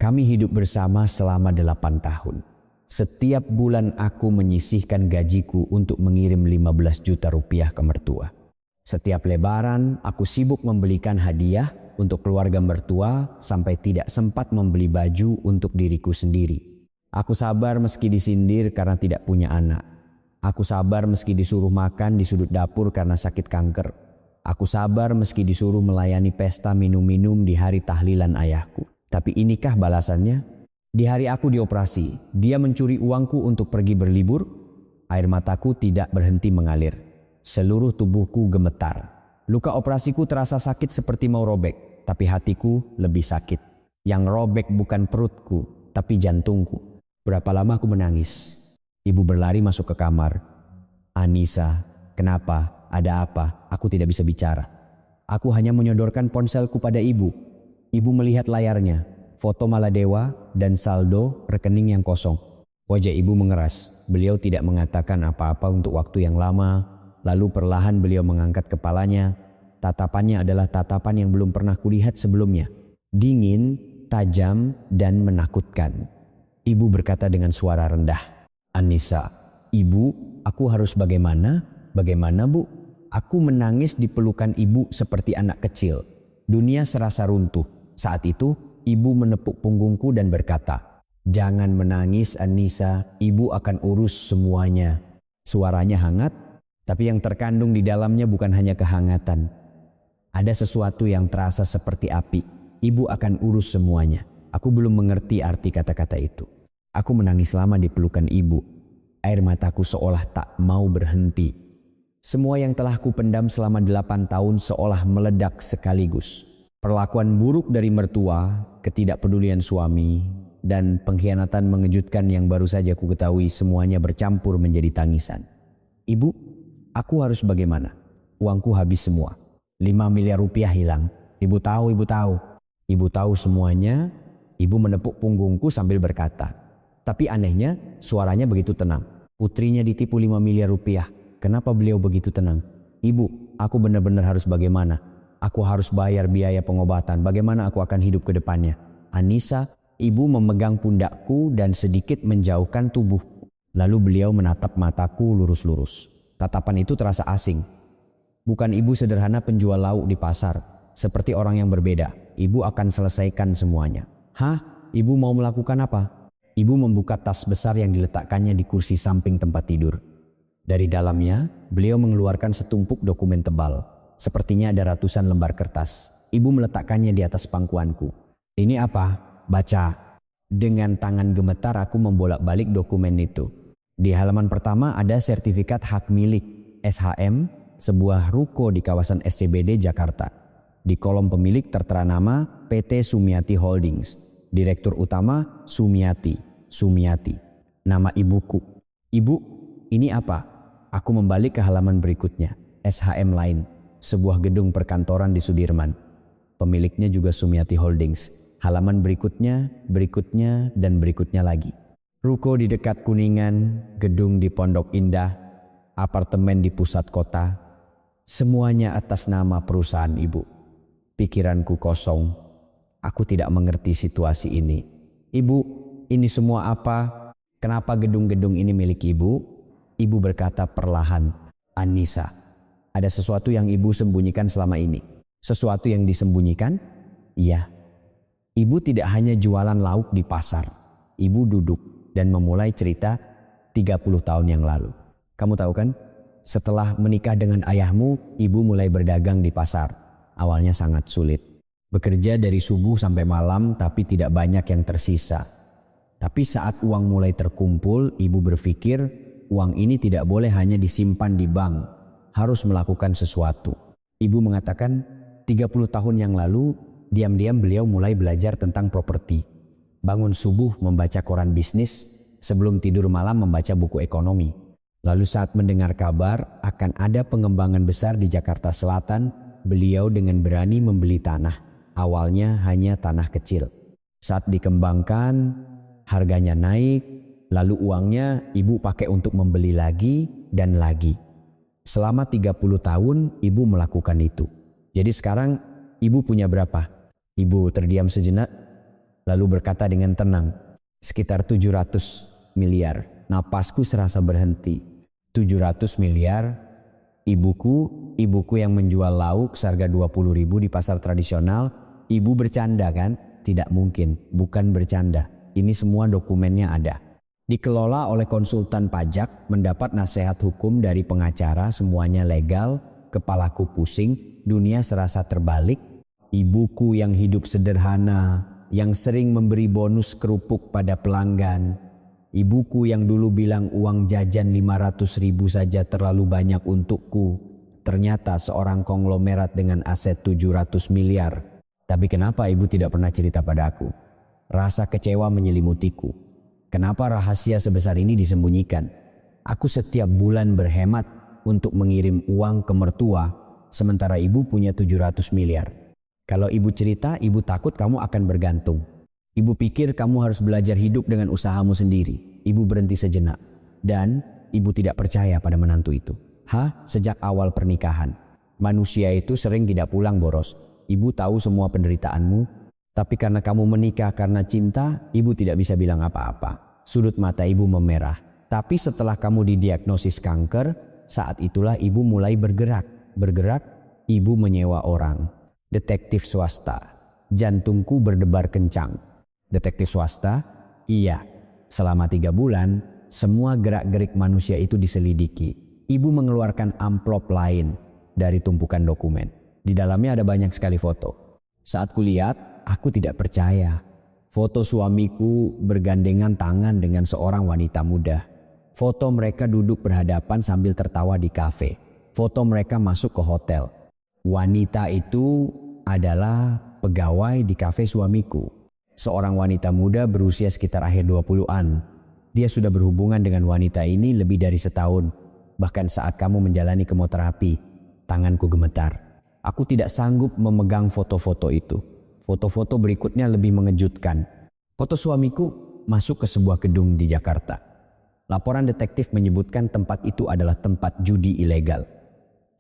Speaker 1: Kami hidup bersama selama 8 tahun. Setiap bulan aku menyisihkan gajiku untuk mengirim 15 juta rupiah ke mertua. Setiap lebaran, aku sibuk membelikan hadiah untuk keluarga mertua sampai tidak sempat membeli baju untuk diriku sendiri. Aku sabar meski disindir karena tidak punya anak. Aku sabar meski disuruh makan di sudut dapur karena sakit kanker. Aku sabar meski disuruh melayani pesta minum-minum di hari tahlilan ayahku. Tapi inikah balasannya? Di hari aku dioperasi, dia mencuri uangku untuk pergi berlibur. Air mataku tidak berhenti mengalir. Seluruh tubuhku gemetar. Luka operasiku terasa sakit seperti mau robek, tapi hatiku lebih sakit. Yang robek bukan perutku, tapi jantungku. Berapa lama aku menangis. Ibu berlari masuk ke kamar. Anissa, kenapa? Ada apa? Aku tidak bisa bicara. Aku hanya menyodorkan ponselku pada ibu. Ibu melihat layarnya, foto Maladewa dan saldo rekening yang kosong. Wajah ibu mengeras. Beliau tidak mengatakan apa-apa untuk waktu yang lama. Lalu perlahan beliau mengangkat kepalanya. Tatapannya adalah tatapan yang belum pernah kulihat sebelumnya. Dingin, tajam, dan menakutkan. Ibu berkata dengan suara rendah. An-Nisa, ibu, aku harus bagaimana? Bagaimana bu? Aku menangis di pelukan ibu seperti anak kecil. Dunia serasa runtuh. Saat itu, ibu menepuk punggungku dan berkata, jangan menangis An-Nisa, ibu akan urus semuanya. Suaranya hangat, tapi yang terkandung di dalamnya bukan hanya kehangatan. Ada sesuatu yang terasa seperti api. Ibu akan urus semuanya. Aku belum mengerti arti kata-kata itu. Aku menangis lama di pelukan ibu. Air mataku seolah tak mau berhenti. Semua yang telah kupendam selama 8 tahun seolah meledak sekaligus. Perlakuan buruk dari mertua, ketidakpedulian suami, dan pengkhianatan mengejutkan yang baru saja ku ketahui semuanya bercampur menjadi tangisan. Ibu, aku harus bagaimana? Uangku habis semua. 5 miliar rupiah hilang. Ibu tahu, ibu tahu. Ibu tahu semuanya. Ibu menepuk punggungku sambil berkata. Tapi anehnya suaranya begitu tenang. Putrinya ditipu 5 miliar rupiah. Kenapa beliau begitu tenang? Ibu, aku benar-benar harus bagaimana? Aku harus bayar biaya pengobatan. Bagaimana aku akan hidup ke depannya? An-Nisa, ibu memegang pundakku dan sedikit menjauhkan tubuhku. Lalu beliau menatap mataku lurus-lurus. Tatapan itu terasa asing. Bukan ibu sederhana penjual lauk di pasar. Seperti orang yang berbeda. Ibu akan selesaikan semuanya. Hah? Ibu mau melakukan apa? Ibu membuka tas besar yang diletakkannya di kursi samping tempat tidur. Dari dalamnya, beliau mengeluarkan setumpuk dokumen tebal. Sepertinya ada ratusan lembar kertas. Ibu meletakkannya di atas pangkuanku. Ini apa? Baca. Dengan tangan gemetar aku membolak-balik dokumen itu. Di halaman pertama ada sertifikat hak milik SHM, sebuah ruko di kawasan SCBD Jakarta. Di kolom pemilik tertera nama PT Sumiati Holdings. Direktur utama Sumiati. Nama ibuku. Ibu, ini apa? Aku membalik ke halaman berikutnya. SHM lain. Sebuah gedung perkantoran di Sudirman. Pemiliknya juga Sumiati Holdings. Halaman berikutnya, dan berikutnya lagi. Ruko di dekat Kuningan, gedung di Pondok Indah, apartemen di pusat kota. Semuanya atas nama perusahaan ibu. Pikiranku kosong. Aku tidak mengerti situasi ini. Ibu, ini semua apa? Kenapa gedung-gedung ini milik ibu? Ibu berkata perlahan. An-Nisa, ada sesuatu yang ibu sembunyikan selama ini. Sesuatu yang disembunyikan? Iya. Ibu tidak hanya jualan lauk di pasar. Ibu duduk dan memulai cerita 30 tahun yang lalu. Kamu tahu kan? Setelah menikah dengan ayahmu, ibu mulai berdagang di pasar. Awalnya sangat sulit. Bekerja dari subuh sampai malam tapi tidak banyak yang tersisa. Tapi saat uang mulai terkumpul, ibu berpikir uang ini tidak boleh hanya disimpan di bank. Harus melakukan sesuatu. Ibu mengatakan 30 tahun yang lalu, diam-diam beliau mulai belajar tentang properti. Bangun subuh membaca koran bisnis, sebelum tidur malam membaca buku ekonomi. Lalu saat mendengar kabar akan ada pengembangan besar di Jakarta Selatan, beliau dengan berani membeli tanah. Awalnya hanya tanah kecil. Saat dikembangkan, harganya naik, lalu uangnya ibu pakai untuk membeli lagi dan lagi. Selama 30 tahun ibu melakukan itu. Jadi sekarang ibu punya berapa? Ibu terdiam sejenak, lalu berkata dengan tenang, sekitar 700 miliar. Napasku serasa berhenti. 700 miliar, ibuku yang menjual lauk seharga 20.000 di pasar tradisional. Ibu bercanda kan? Tidak mungkin, bukan bercanda. Ini semua dokumennya ada. Dikelola oleh konsultan pajak, mendapat nasihat hukum dari pengacara, semuanya legal. Kepalaku pusing, dunia serasa terbalik. Ibuku yang hidup sederhana, yang sering memberi bonus kerupuk pada pelanggan. Ibuku yang dulu bilang uang jajan 500.000 saja terlalu banyak untukku. Ternyata seorang konglomerat dengan aset 700 miliar. Tapi kenapa ibu tidak pernah cerita padaku? Rasa kecewa menyelimutiku. Kenapa rahasia sebesar ini disembunyikan? Aku setiap bulan berhemat untuk mengirim uang ke mertua, sementara ibu punya 700 miliar. Kalau ibu cerita, ibu takut kamu akan bergantung. Ibu pikir kamu harus belajar hidup dengan usahamu sendiri. Ibu berhenti sejenak. Dan ibu tidak percaya pada menantu itu. Sejak awal pernikahan. Manusia itu sering tidak pulang boros. Ibu tahu semua penderitaanmu. Tapi karena kamu menikah karena cinta, ibu tidak bisa bilang apa-apa. Sudut mata ibu memerah. Tapi setelah kamu didiagnosis kanker, saat itulah ibu mulai bergerak. Bergerak, ibu menyewa orang. Detektif swasta. Jantungku berdebar kencang. Detektif swasta? Iya. Selama 3 bulan, semua gerak-gerik manusia itu diselidiki. Ibu mengeluarkan amplop lain dari tumpukan dokumen. Di dalamnya ada banyak sekali foto. Saat kulihat, aku tidak percaya. Foto suamiku bergandengan tangan dengan seorang wanita muda. Foto mereka duduk berhadapan sambil tertawa di kafe. Foto mereka masuk ke hotel. Wanita itu adalah pegawai di kafe suamiku. Seorang wanita muda berusia sekitar akhir 20-an. Dia sudah berhubungan dengan wanita ini lebih dari setahun. Bahkan saat kamu menjalani kemoterapi, tanganku gemetar. Aku tidak sanggup memegang foto-foto itu. Foto-foto berikutnya lebih mengejutkan. Foto suamiku masuk ke sebuah gedung di Jakarta. Laporan detektif menyebutkan tempat itu adalah tempat judi ilegal.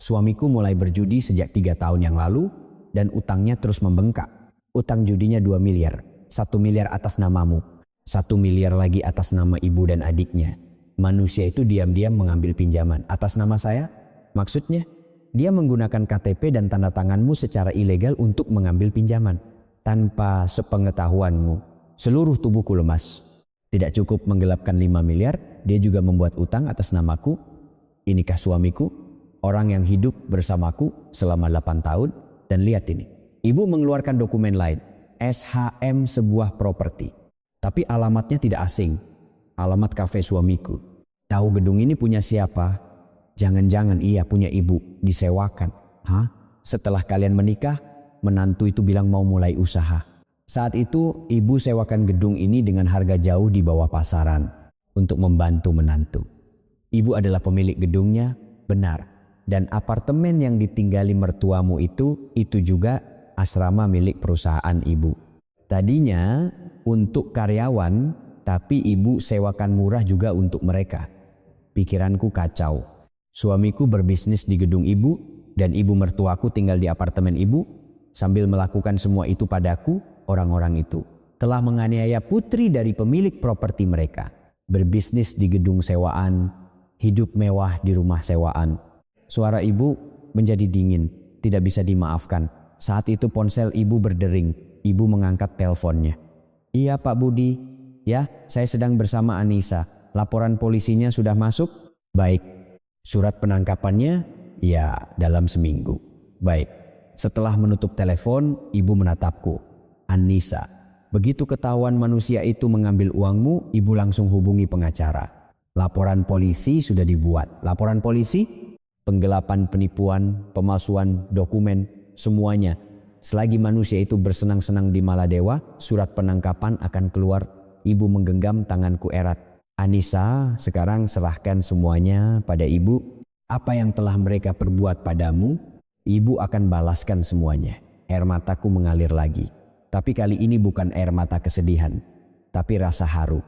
Speaker 1: Suamiku mulai berjudi sejak 3 tahun yang lalu dan utangnya terus membengkak. Utang judinya 2 miliar. 1 miliar atas namamu, 1 miliar lagi atas nama ibu dan adiknya. Manusia itu diam-diam mengambil pinjaman atas nama saya. Maksudnya, dia menggunakan KTP dan tanda tanganmu secara ilegal untuk mengambil pinjaman. Tanpa sepengetahuanmu, seluruh tubuhku lemas. Tidak cukup menggelapkan 5 miliar, dia juga membuat utang atas namaku. Inikah suamiku, orang yang hidup bersamaku selama 8 tahun. Dan lihat ini, ibu mengeluarkan dokumen lain. SHM sebuah properti. Tapi alamatnya tidak asing. Alamat kafe suamiku. Tahu gedung ini punya siapa? Jangan-jangan ia punya ibu, disewakan. Hah? Setelah kalian menikah, menantu itu bilang mau mulai usaha. Saat itu ibu sewakan gedung ini dengan harga jauh di bawah pasaran untuk membantu menantu. Ibu adalah pemilik gedungnya, benar. Dan apartemen yang ditinggali mertuamu itu juga asrama milik perusahaan ibu. Tadinya untuk karyawan, tapi ibu sewakan murah juga untuk mereka. Pikiranku kacau. Suamiku berbisnis di gedung ibu dan ibu mertuaku tinggal di apartemen ibu. Sambil melakukan semua itu padaku, orang-orang itu telah menganiaya putri dari pemilik properti mereka. Berbisnis di gedung sewaan, hidup mewah di rumah sewaan. Suara ibu menjadi dingin, tidak bisa dimaafkan. Saat itu ponsel ibu berdering. Ibu mengangkat teleponnya. Iya Pak Budi, ya saya sedang bersama Anissa. Laporan polisinya sudah masuk? Baik. Surat penangkapannya? Ya dalam seminggu. Baik. Setelah menutup telepon, ibu menatapku. Anissa, begitu ketahuan manusia itu mengambil uangmu, ibu langsung hubungi pengacara. Laporan polisi sudah dibuat. Laporan polisi? Penggelapan, penipuan, pemalsuan dokumen, semuanya. Selagi manusia itu bersenang-senang di Maladewa, surat penangkapan akan keluar. Ibu menggenggam tanganku erat. Anissa, sekarang serahkan semuanya pada ibu. Apa yang telah mereka perbuat padamu, ibu akan balaskan semuanya. Air mataku mengalir lagi. Tapi kali ini bukan air mata kesedihan, tapi rasa haru.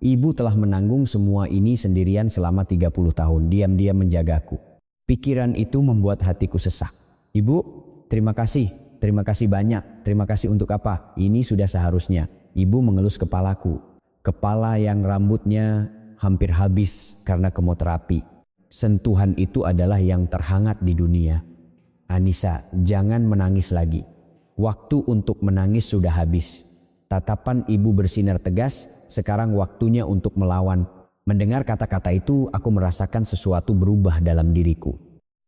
Speaker 1: Ibu telah menanggung semua ini sendirian selama 30 tahun, diam-diam menjagaku. Pikiran itu membuat hatiku sesak. Ibu, terima kasih. Terima kasih banyak. Terima kasih untuk apa? Ini sudah seharusnya. Ibu mengelus kepalaku. Kepala yang rambutnya hampir habis karena kemoterapi. Sentuhan itu adalah yang terhangat di dunia. Anissa, jangan menangis lagi. Waktu untuk menangis sudah habis. Tatapan ibu bersinar tegas, sekarang waktunya untuk melawan. Mendengar kata-kata itu, aku merasakan sesuatu berubah dalam diriku.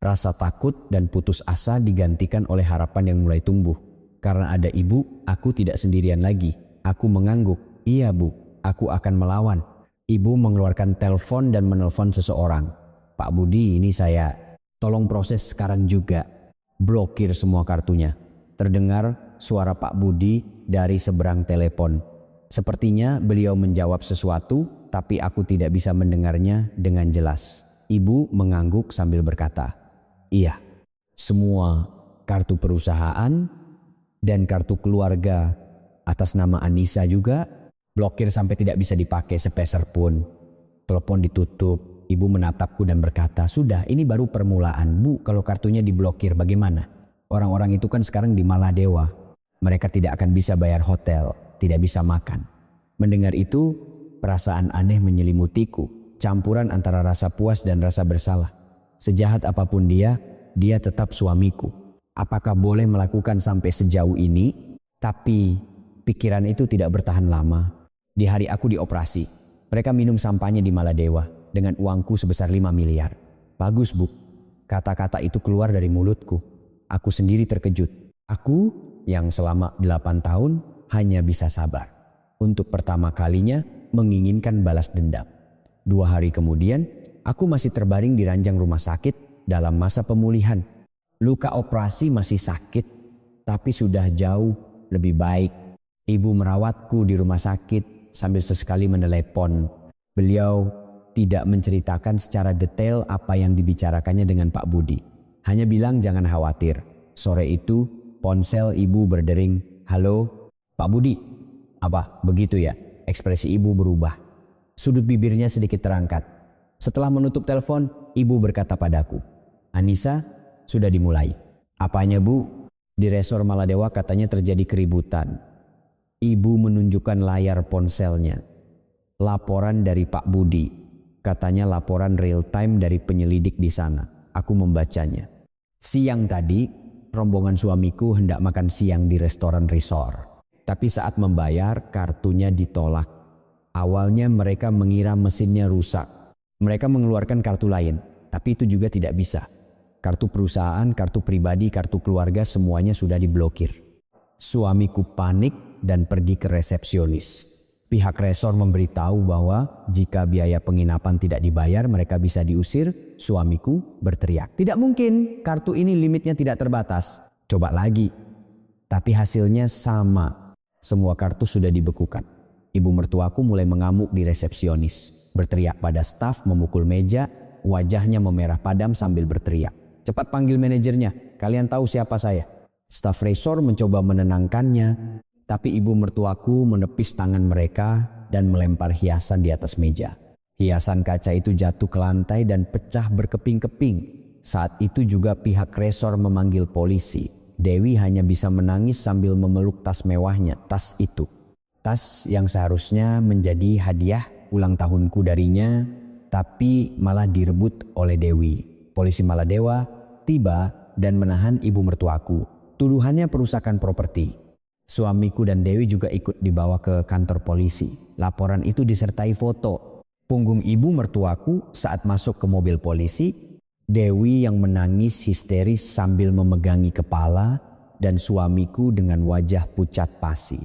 Speaker 1: Rasa takut dan putus asa digantikan oleh harapan yang mulai tumbuh. Karena ada ibu, aku tidak sendirian lagi. Aku mengangguk, iya bu, aku akan melawan. Ibu mengeluarkan telepon dan menelpon seseorang. Pak Budi, ini saya. Tolong proses sekarang juga. Blokir semua kartunya. Terdengar suara Pak Budi dari seberang telepon. Sepertinya beliau menjawab sesuatu, tapi aku tidak bisa mendengarnya dengan jelas. Ibu mengangguk sambil berkata, iya, semua kartu perusahaan dan kartu keluarga atas nama Anissa juga blokir sampai tidak bisa dipakai sepeser pun. Telepon ditutup, ibu menatapku dan berkata, sudah ini baru permulaan bu, kalau kartunya diblokir bagaimana? Orang-orang itu kan sekarang di Maladewa. Mereka tidak akan bisa bayar hotel, tidak bisa makan. Mendengar itu, perasaan aneh menyelimutiku, campuran antara rasa puas dan rasa bersalah. Sejahat apapun dia tetap suamiku. Apakah boleh melakukan sampai sejauh ini? Tapi pikiran itu tidak bertahan lama. Di hari aku dioperasi, mereka minum sampahnya di Maladewa dengan uangku sebesar 5 miliar. Bagus, Bu. Kata-kata itu keluar dari mulutku. Aku sendiri terkejut. Aku yang selama 8 tahun hanya bisa sabar. Untuk pertama kalinya menginginkan balas dendam. 2 hari kemudian, aku masih terbaring di ranjang rumah sakit dalam masa pemulihan. Luka operasi masih sakit, tapi sudah jauh lebih baik. Ibu merawatku di rumah sakit sambil sesekali menelepon. Beliau tidak menceritakan secara detail apa yang dibicarakannya dengan Pak Budi. Hanya bilang jangan khawatir. Sore itu ponsel ibu berdering, "Halo, Pak Budi." "Apa, begitu ya?" Ekspresi ibu berubah. Sudut bibirnya sedikit terangkat. Setelah menutup telepon, ibu berkata padaku, "Anissa, sudah dimulai." "Apanya, Bu?" "Di resor Maladewa katanya terjadi keributan." Ibu menunjukkan layar ponselnya. "Laporan dari Pak Budi." Katanya laporan real time dari penyelidik di sana. Aku membacanya. Siang tadi, rombongan suamiku hendak makan siang di restoran resort. Tapi saat membayar, kartunya ditolak. Awalnya mereka mengira mesinnya rusak. Mereka mengeluarkan kartu lain, tapi itu juga tidak bisa. Kartu perusahaan, kartu pribadi, kartu keluarga semuanya sudah diblokir. Suamiku panik dan pergi ke resepsionis. Pihak resor memberitahu bahwa jika biaya penginapan tidak dibayar mereka bisa diusir. Suamiku berteriak, "Tidak mungkin, kartu ini limitnya tidak terbatas." Coba lagi. Tapi hasilnya sama. Semua kartu sudah dibekukan. Ibu mertuaku mulai mengamuk di resepsionis. Berteriak pada staf, memukul meja, wajahnya memerah padam sambil berteriak, "Cepat panggil manajernya, kalian tahu siapa saya." Staf resor mencoba menenangkannya, tapi ibu mertuaku menepis tangan mereka dan melempar hiasan di atas meja. Hiasan kaca itu jatuh ke lantai dan pecah berkeping-keping. Saat itu juga pihak resor memanggil polisi. Dewi hanya bisa menangis sambil memeluk tas mewahnya, tas itu. Tas yang seharusnya menjadi hadiah ulang tahunku darinya, tapi malah direbut oleh Dewi. Polisi Maladewa tiba dan menahan ibu mertuaku. Tuduhannya perusakan properti. Suamiku dan Dewi juga ikut dibawa ke kantor polisi. Laporan itu disertai foto. Punggung ibu mertuaku saat masuk ke mobil polisi, Dewi yang menangis histeris sambil memegangi kepala, dan suamiku dengan wajah pucat pasi.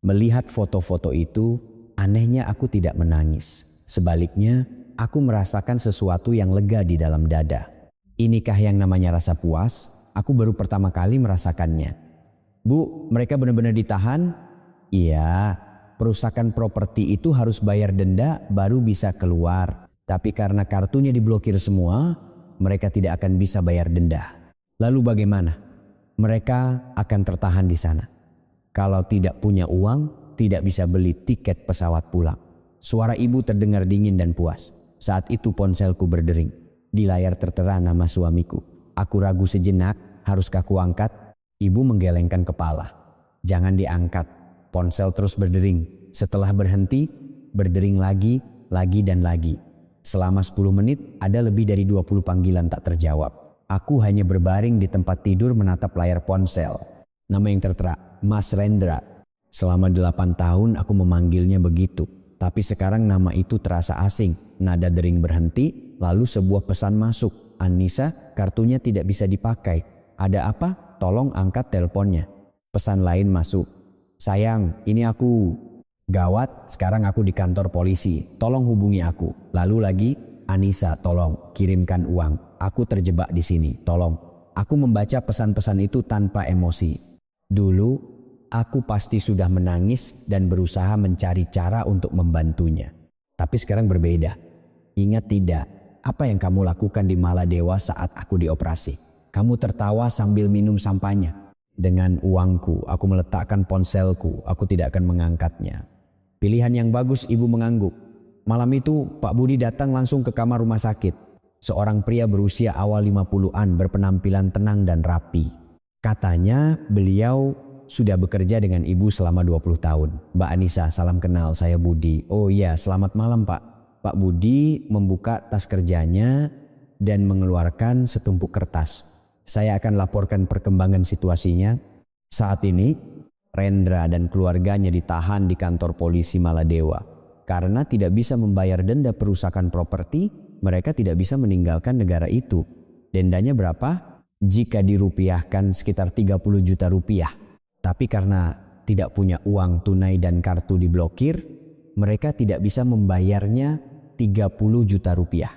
Speaker 1: Melihat foto-foto itu, anehnya aku tidak menangis. Sebaliknya, aku merasakan sesuatu yang lega di dalam dada. Inikah yang namanya rasa puas? Aku baru pertama kali merasakannya. "Bu, mereka benar-benar ditahan?" "Iya, perusakan properti itu harus bayar denda baru bisa keluar. Tapi karena kartunya diblokir semua, mereka tidak akan bisa bayar denda." "Lalu bagaimana?" "Mereka akan tertahan di sana. Kalau tidak punya uang, tidak bisa beli tiket pesawat pulang." Suara ibu terdengar dingin dan puas. Saat itu ponselku berdering. Di layar tertera nama suamiku. Aku ragu sejenak, haruskah kuangkat? Ibu menggelengkan kepala. "Jangan diangkat." Ponsel terus berdering. Setelah berhenti, berdering lagi dan lagi. Selama 10 menit ada lebih dari 20 panggilan tak terjawab. Aku hanya berbaring di tempat tidur menatap layar ponsel. Nama yang tertera, Mas Rendra. Selama 8 tahun aku memanggilnya begitu. Tapi sekarang nama itu terasa asing. Nada dering berhenti, lalu sebuah pesan masuk. "Anissa, kartunya tidak bisa dipakai. Ada apa? Tolong angkat teleponnya." Pesan lain masuk. "Sayang, ini aku." "Gawat, sekarang aku di kantor polisi. Tolong hubungi aku." Lalu lagi, "Anissa, tolong kirimkan uang. Aku terjebak di sini. Tolong." Aku membaca pesan-pesan itu tanpa emosi. Dulu, aku pasti sudah menangis dan berusaha mencari cara untuk membantunya. Tapi sekarang berbeda. Ingat tidak, apa yang kamu lakukan di Maladewa saat aku dioperasi? Kamu tertawa sambil minum sampahnya. Dengan uangku, aku meletakkan ponselku. Aku tidak akan mengangkatnya. Pilihan yang bagus, ibu mengangguk. Malam itu, Pak Budi datang langsung ke kamar rumah sakit. Seorang pria berusia awal 50-an berpenampilan tenang dan rapi. Katanya beliau sudah bekerja dengan ibu selama 20 tahun. Mbak Anissa, salam kenal, saya Budi. Oh iya, selamat malam Pak. Pak Budi membuka tas kerjanya dan mengeluarkan setumpuk kertas. Saya akan laporkan perkembangan situasinya. Saat ini, Rendra dan keluarganya ditahan di kantor polisi Maladewa. Karena tidak bisa membayar denda perusakan properti, mereka tidak bisa meninggalkan negara itu. Dendanya berapa? Jika dirupiahkan sekitar 30 juta rupiah. Tapi karena tidak punya uang tunai dan kartu diblokir, mereka tidak bisa membayarnya 30 juta rupiah.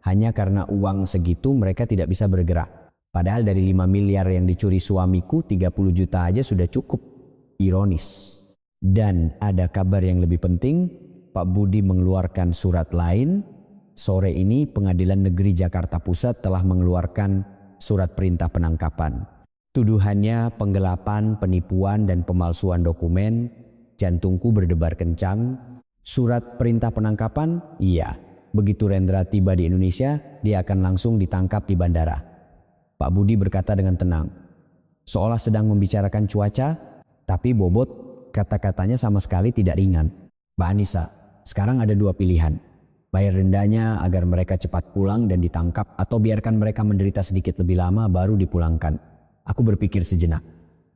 Speaker 1: Hanya karena uang segitu mereka tidak bisa bergerak. Padahal dari 5 miliar yang dicuri suamiku, 30 juta aja sudah cukup. Ironis. Dan ada kabar yang lebih penting, Pak Budi mengeluarkan surat lain. Sore ini Pengadilan Negeri Jakarta Pusat telah mengeluarkan surat perintah penangkapan. Tuduhannya penggelapan, penipuan, dan pemalsuan dokumen. Jantungku berdebar kencang. Surat perintah penangkapan? Iya. Begitu Rendra tiba di Indonesia, dia akan langsung ditangkap di bandara. Pak Budi berkata dengan tenang, seolah sedang membicarakan cuaca, tapi bobot kata-katanya sama sekali tidak ringan. Mbak Anissa, sekarang ada 2 pilihan. Bayar dendanya agar mereka cepat pulang dan ditangkap, atau biarkan mereka menderita sedikit lebih lama baru dipulangkan. Aku berpikir sejenak.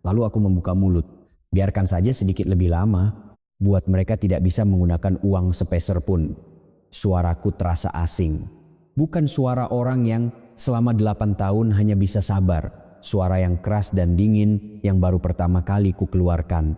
Speaker 1: Lalu aku membuka mulut. Biarkan saja sedikit lebih lama. Buat mereka tidak bisa menggunakan uang sepeser pun. Suaraku terasa asing. Bukan suara orang yang selama 8 tahun hanya bisa sabar. Suara yang keras dan dingin yang baru pertama kali ku keluarkan.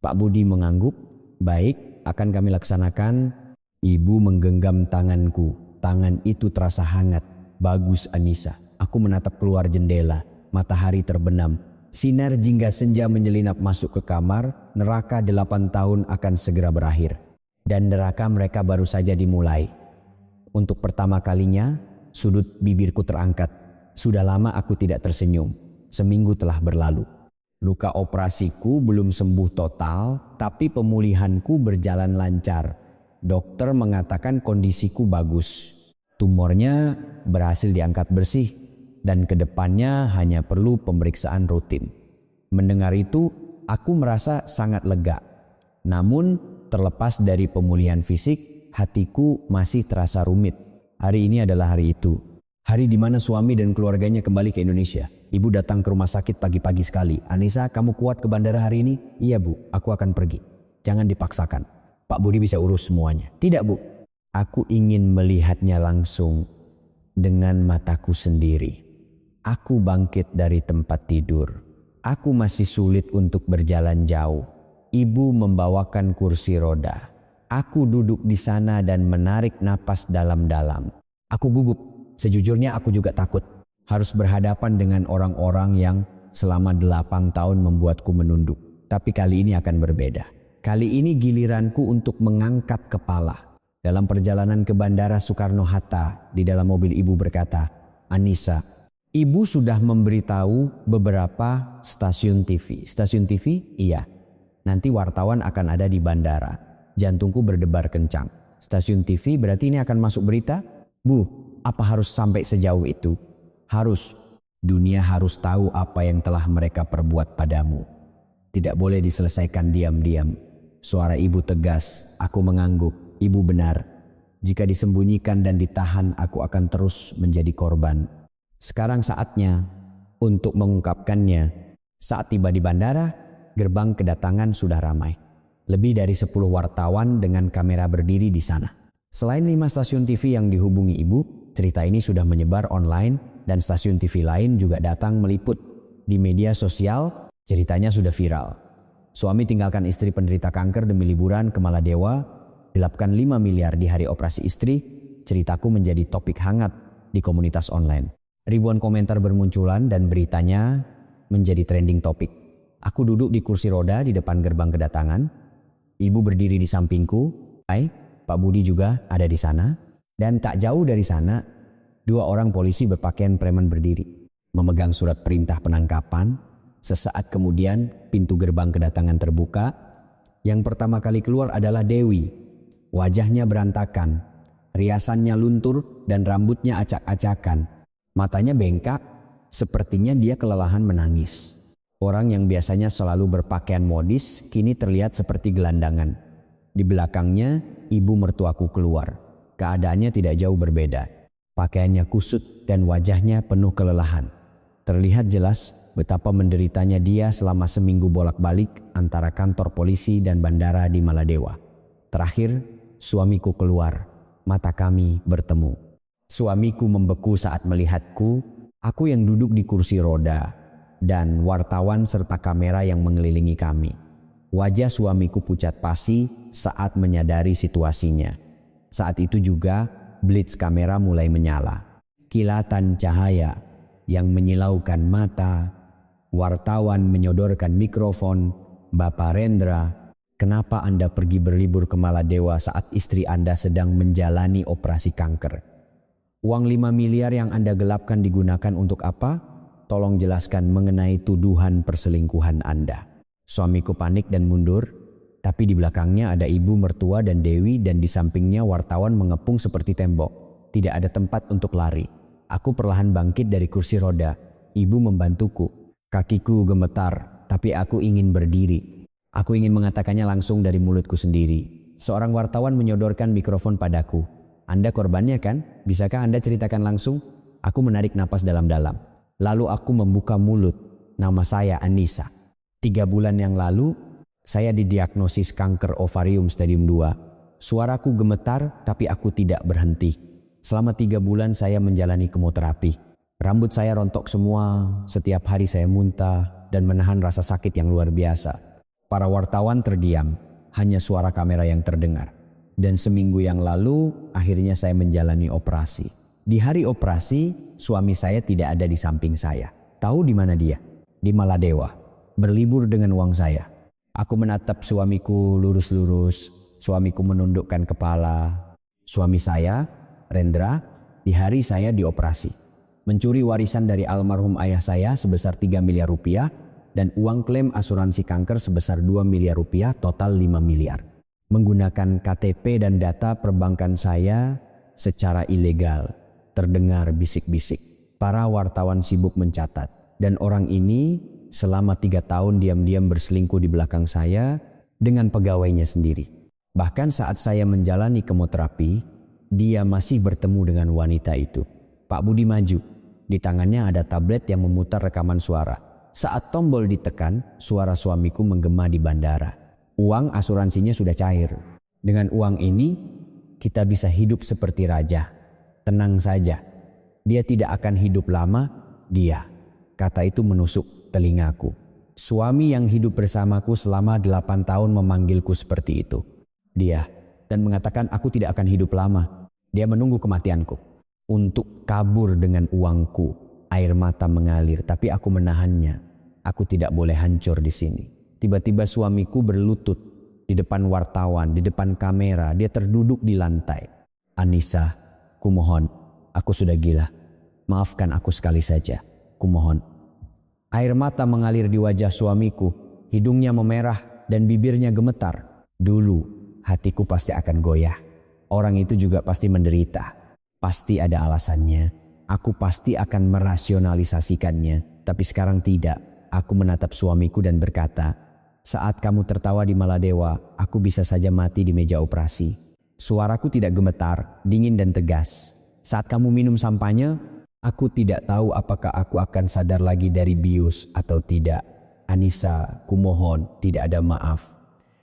Speaker 1: Pak Budi mengangguk. Baik, akan kami laksanakan. Ibu menggenggam tanganku. Tangan itu terasa hangat. Bagus Anissa. Aku menatap keluar jendela. Matahari terbenam. Sinar jingga senja menyelinap masuk ke kamar. Neraka 8 tahun akan segera berakhir. Dan neraka mereka baru saja dimulai. Untuk pertama kalinya, sudut bibirku terangkat. Sudah lama aku tidak tersenyum. Seminggu telah berlalu. Luka operasiku belum sembuh total, tapi pemulihanku berjalan lancar. Dokter mengatakan kondisiku bagus. Tumornya berhasil diangkat bersih dan kedepannya hanya perlu pemeriksaan rutin. Mendengar itu, aku merasa sangat lega. Namun, terlepas dari pemulihan fisik, hatiku masih terasa rumit. Hari ini adalah hari itu. Hari di mana suami dan keluarganya kembali ke Indonesia. Ibu datang ke rumah sakit pagi-pagi sekali. Anissa, kamu kuat ke bandara hari ini? Iya Bu, aku akan pergi. Jangan dipaksakan. Pak Budi bisa urus semuanya. Tidak Bu, aku ingin melihatnya langsung dengan mataku sendiri. Aku bangkit dari tempat tidur. Aku masih sulit untuk berjalan jauh. Ibu membawakan kursi roda. Aku duduk di sana dan menarik napas dalam-dalam. Aku gugup. Sejujurnya aku juga takut. Harus berhadapan dengan orang-orang yang selama 8 tahun membuatku menunduk. Tapi kali ini akan berbeda. Kali ini giliranku untuk mengangkat kepala. Dalam perjalanan ke Bandara Soekarno-Hatta, di dalam mobil ibu berkata, Anissa, ibu sudah memberitahu beberapa stasiun TV. Stasiun TV? Iya. Nanti wartawan akan ada di bandara. Jantungku berdebar kencang. Stasiun TV berarti ini akan masuk berita? Bu, apa harus sampai sejauh itu? Harus. Dunia harus tahu apa yang telah mereka perbuat padamu. Tidak boleh diselesaikan diam-diam. Suara ibu tegas. Aku mengangguk. Ibu benar. Jika disembunyikan dan ditahan, aku akan terus menjadi korban. Sekarang saatnya untuk mengungkapkannya. Saat tiba di bandara, gerbang kedatangan sudah ramai. Lebih dari 10 wartawan dengan kamera berdiri di sana. Selain 5 stasiun TV yang dihubungi ibu, cerita ini sudah menyebar online dan stasiun TV lain juga datang meliput. Di media sosial, ceritanya sudah viral. Suami tinggalkan istri penderita kanker demi liburan ke Maladewa, gelapkan 5 miliar di hari operasi istri. Ceritaku menjadi topik hangat di komunitas online. Ribuan komentar bermunculan dan beritanya menjadi trending topik. Aku duduk di kursi roda di depan gerbang kedatangan. Ibu berdiri di sampingku. Pak Budi juga ada di sana. Dan tak jauh dari sana, 2 orang polisi berpakaian preman berdiri, memegang surat perintah penangkapan. Sesaat kemudian, pintu gerbang kedatangan terbuka. Yang pertama kali keluar adalah Dewi. Wajahnya berantakan, riasannya luntur dan rambutnya acak-acakan. Matanya bengkak, sepertinya dia kelelahan menangis. Orang yang biasanya selalu berpakaian modis kini terlihat seperti gelandangan. Di belakangnya, ibu mertuaku keluar. Keadaannya tidak jauh berbeda. Pakaiannya kusut dan wajahnya penuh kelelahan. Terlihat jelas betapa menderitanya dia selama seminggu bolak-balik antara kantor polisi dan bandara di Maladewa. Terakhir, suamiku keluar. Mata kami bertemu. Suamiku membeku saat melihatku, aku yang duduk di kursi roda, dan wartawan serta kamera yang mengelilingi kami. Wajah suamiku pucat pasi saat menyadari situasinya. Saat itu juga, blitz kamera mulai menyala. Kilatan cahaya yang menyilaukan mata. Wartawan menyodorkan mikrofon. "Bapak Rendra, kenapa Anda pergi berlibur ke Maladewa saat istri Anda sedang menjalani operasi kanker? Uang 5 miliar yang Anda gelapkan digunakan untuk apa? Tolong jelaskan mengenai tuduhan perselingkuhan Anda." Suamiku panik dan mundur, tapi di belakangnya ada ibu mertua dan Dewi, dan di sampingnya wartawan mengepung seperti tembok. Tidak ada tempat untuk lari. Aku perlahan bangkit dari kursi roda. Ibu membantuku. Kakiku gemetar, tapi aku ingin berdiri. Aku ingin mengatakannya langsung dari mulutku sendiri. Seorang wartawan menyodorkan mikrofon padaku. "Anda korbannya kan? Bisakah Anda ceritakan langsung?" Aku menarik napas dalam-dalam. Lalu aku membuka mulut. "Nama saya Anissa. 3 bulan yang lalu, saya didiagnosis kanker ovarium stadium 2. Suaraku gemetar, tapi aku tidak berhenti. Selama 3 bulan saya menjalani kemoterapi. Rambut saya rontok semua, setiap hari saya muntah dan menahan rasa sakit yang luar biasa." Para wartawan terdiam, hanya suara kamera yang terdengar. Dan seminggu yang lalu, akhirnya saya menjalani operasi. Di hari operasi, suami saya tidak ada di samping saya. Tahu di mana dia? Di Maladewa, berlibur dengan uang saya. Aku menatap suamiku lurus-lurus. Suamiku menundukkan kepala. Suami saya, Rendra, di hari saya dioperasi. Mencuri warisan dari almarhum ayah saya sebesar 3 miliar rupiah dan uang klaim asuransi kanker sebesar 2 miliar rupiah, total 5 miliar. Menggunakan KTP dan data perbankan saya secara ilegal. Terdengar bisik-bisik. Para wartawan sibuk mencatat. Dan orang ini selama 3 tahun diam-diam berselingkuh di belakang saya dengan pegawainya sendiri. Bahkan saat saya menjalani kemoterapi, dia masih bertemu dengan wanita itu. Pak Budi maju. Di tangannya ada tablet yang memutar rekaman suara. Saat tombol ditekan, suara suamiku menggema di bandara. Uang asuransinya sudah cair. Dengan uang ini, kita bisa hidup seperti raja. Tenang saja. Dia tidak akan hidup lama, dia. Kata itu menusuk telingaku. Suami yang hidup bersamaku selama 8 tahun memanggilku seperti itu. Dia. Dan mengatakan aku tidak akan hidup lama. Dia menunggu kematianku. Untuk kabur dengan uangku. Air mata mengalir, tapi aku menahannya. Aku tidak boleh hancur di sini. Tiba-tiba suamiku berlutut di depan wartawan, di depan kamera. Dia terduduk di lantai. "Anissa, kumohon, aku sudah gila. Maafkan aku sekali saja. Kumohon." Air mata mengalir di wajah suamiku. Hidungnya memerah dan bibirnya gemetar. Dulu hatiku pasti akan goyah. Orang itu juga pasti menderita. Pasti ada alasannya. Aku pasti akan merasionalisasikannya. Tapi sekarang tidak. Aku menatap suamiku dan berkata, "Saat kamu tertawa di Maladewa, aku bisa saja mati di meja operasi." Suaraku tidak gemetar, dingin dan tegas. "Saat kamu minum sampahnya, aku tidak tahu apakah aku akan sadar lagi dari bius atau tidak. Anissa, kumohon, tidak ada maaf."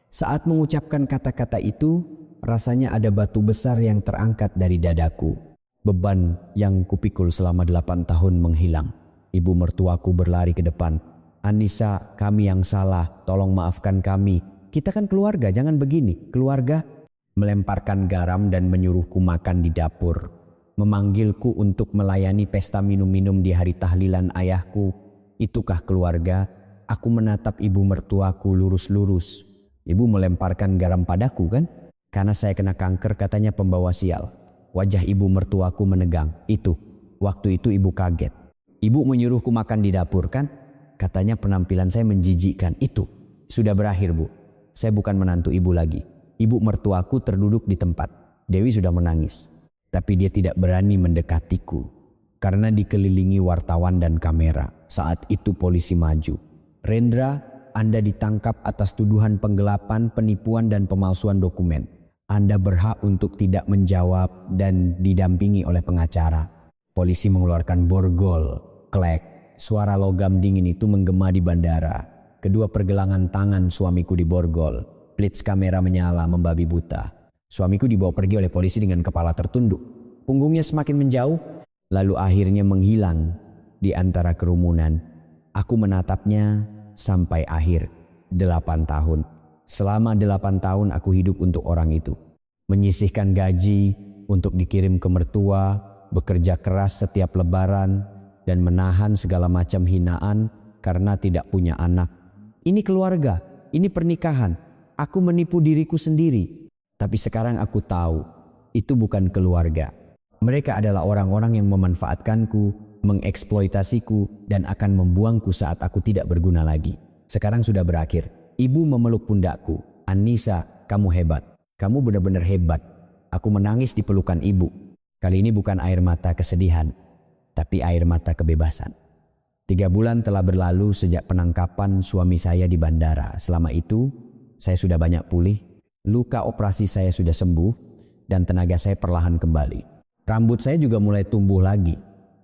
Speaker 1: Saat mengucapkan kata-kata itu, rasanya ada batu besar yang terangkat dari dadaku. Beban yang kupikul selama 8 tahun menghilang. Ibu mertuaku berlari ke depan. "Anissa, kami yang salah, tolong maafkan kami. Kita kan keluarga, jangan begini, keluarga." Melemparkan garam dan menyuruhku makan di dapur. Memanggilku untuk melayani pesta minum-minum di hari tahlilan ayahku. Itukah keluarga? Aku menatap ibu mertuaku lurus-lurus. Ibu melemparkan garam padaku kan? Karena saya kena kanker, katanya pembawa sial. Wajah ibu mertuaku menegang. Itu, waktu itu ibu kaget. Ibu menyuruhku makan di dapur kan? Katanya penampilan saya menjijikkan. Itu, sudah berakhir bu. Saya bukan menantu ibu lagi. Ibu mertuaku terduduk di tempat. Dewi sudah menangis. Tapi dia tidak berani mendekatiku. Karena dikelilingi wartawan dan kamera. Saat itu polisi maju. Rendra, Anda ditangkap atas tuduhan penggelapan, penipuan dan pemalsuan dokumen. Anda berhak untuk tidak menjawab dan didampingi oleh pengacara. Polisi mengeluarkan borgol, klek. Suara logam dingin itu menggema di bandara. Kedua pergelangan tangan suamiku diborgol. Blitz kamera menyala membabi buta. Suamiku dibawa pergi oleh polisi dengan kepala tertunduk. Punggungnya semakin menjauh, lalu akhirnya menghilang di antara kerumunan. Aku menatapnya sampai akhir 8 tahun. Selama 8 tahun aku hidup untuk orang itu. Menyisihkan gaji untuk dikirim ke mertua, bekerja keras setiap lebaran, dan menahan segala macam hinaan karena tidak punya anak. Ini keluarga, ini pernikahan. Aku menipu diriku sendiri. Tapi sekarang aku tahu, itu bukan keluarga. Mereka adalah orang-orang yang memanfaatkanku, mengeksploitasiku, dan akan membuangku saat aku tidak berguna lagi. Sekarang sudah berakhir. Ibu memeluk pundakku. Anissa, kamu hebat. Kamu benar-benar hebat. Aku menangis di pelukan ibu. Kali ini bukan air mata kesedihan, tapi air mata kebebasan. 3 bulan telah berlalu sejak penangkapan suami saya di bandara. Selama itu, saya sudah banyak pulih. Luka operasi saya sudah sembuh, dan tenaga saya perlahan kembali. Rambut saya juga mulai tumbuh lagi.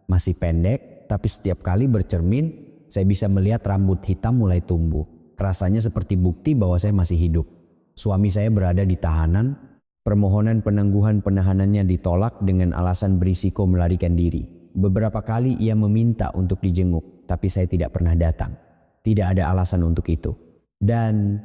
Speaker 1: Masih pendek, tapi setiap kali bercermin, saya bisa melihat rambut hitam mulai tumbuh. Rasanya seperti bukti bahwa saya masih hidup. Suami saya berada di tahanan. Permohonan penangguhan penahanannya ditolak dengan alasan berisiko melarikan diri. Beberapa kali ia meminta untuk dijenguk, tapi saya tidak pernah datang. Tidak ada alasan untuk itu. Dan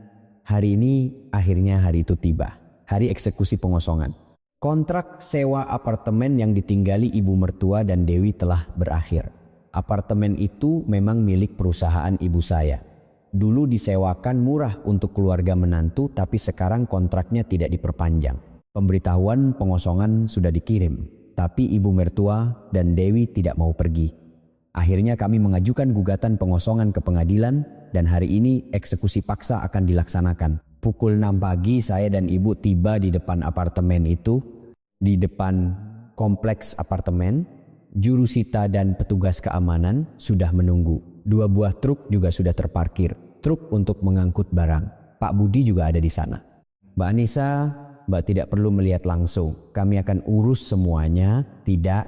Speaker 1: hari ini akhirnya hari itu tiba. Hari eksekusi pengosongan. Kontrak sewa apartemen yang ditinggali ibu mertua dan Dewi telah berakhir. Apartemen itu memang milik perusahaan ibu saya. Dulu disewakan murah untuk keluarga menantu, tapi sekarang kontraknya tidak diperpanjang. Pemberitahuan pengosongan sudah dikirim, tapi ibu mertua dan Dewi tidak mau pergi. Akhirnya kami mengajukan gugatan pengosongan ke pengadilan dan hari ini eksekusi paksa akan dilaksanakan. Pukul 6 pagi saya dan ibu tiba di depan apartemen itu. Di depan kompleks apartemen, jurusita dan petugas keamanan sudah menunggu. 2 buah truk juga sudah terparkir. Truk untuk mengangkut barang. Pak Budi juga ada di sana. Mbak Anissa, Mbak tidak perlu melihat langsung. Kami akan urus semuanya. Tidak,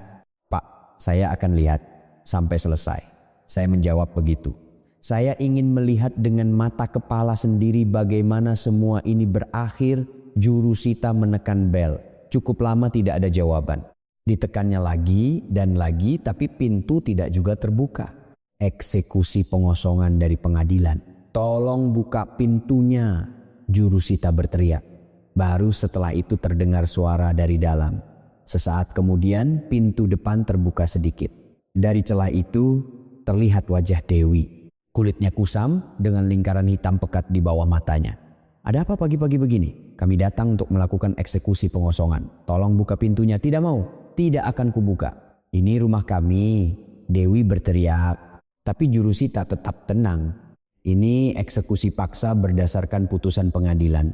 Speaker 1: Pak, saya akan lihat sampai selesai. Saya menjawab begitu. Saya ingin melihat dengan mata kepala sendiri bagaimana semua ini berakhir. Jurusita menekan bel. Cukup lama tidak ada jawaban. Ditekannya lagi dan lagi, tapi pintu tidak juga terbuka. Eksekusi pengosongan dari pengadilan. Tolong buka pintunya, jurusita berteriak. Baru setelah itu terdengar suara dari dalam. Sesaat kemudian pintu depan terbuka sedikit. Dari celah itu terlihat wajah Dewi. Kulitnya kusam dengan lingkaran hitam pekat di bawah matanya. Ada apa pagi-pagi begini? Kami datang untuk melakukan eksekusi pengosongan. Tolong buka pintunya. Tidak mau. Tidak akan kubuka. Ini rumah kami. Dewi berteriak. Tapi jurusita tetap tenang. Ini eksekusi paksa berdasarkan putusan pengadilan.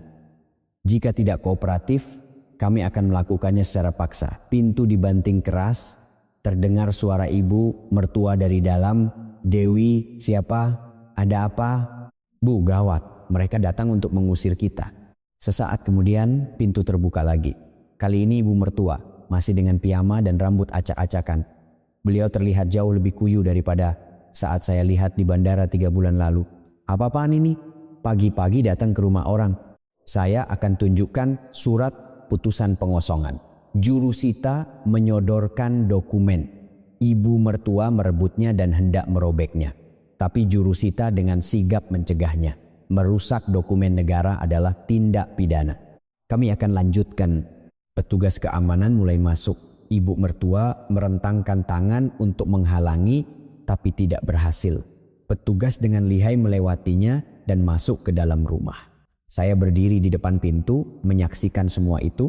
Speaker 1: Jika tidak kooperatif, kami akan melakukannya secara paksa. Pintu dibanting keras. Terdengar suara ibu mertua dari dalam. Dewi, siapa? Ada apa? Bu, gawat. Mereka datang untuk mengusir kita. Sesaat kemudian pintu terbuka lagi. Kali ini ibu mertua, masih dengan piyama dan rambut acak-acakan. Beliau terlihat jauh lebih kuyu daripada saat saya lihat di bandara 3 bulan lalu. Apa-apaan ini? Pagi-pagi datang ke rumah orang. Saya akan tunjukkan surat putusan pengosongan. Jurusita menyodorkan dokumen. Ibu mertua merebutnya dan hendak merobeknya. Tapi jurusita dengan sigap mencegahnya. Merusak dokumen negara adalah tindak pidana. Kami akan lanjutkan. Petugas keamanan mulai masuk. Ibu mertua merentangkan tangan untuk menghalangi, tapi tidak berhasil. Petugas dengan lihai melewatinya dan masuk ke dalam rumah. Saya berdiri di depan pintu, menyaksikan semua itu.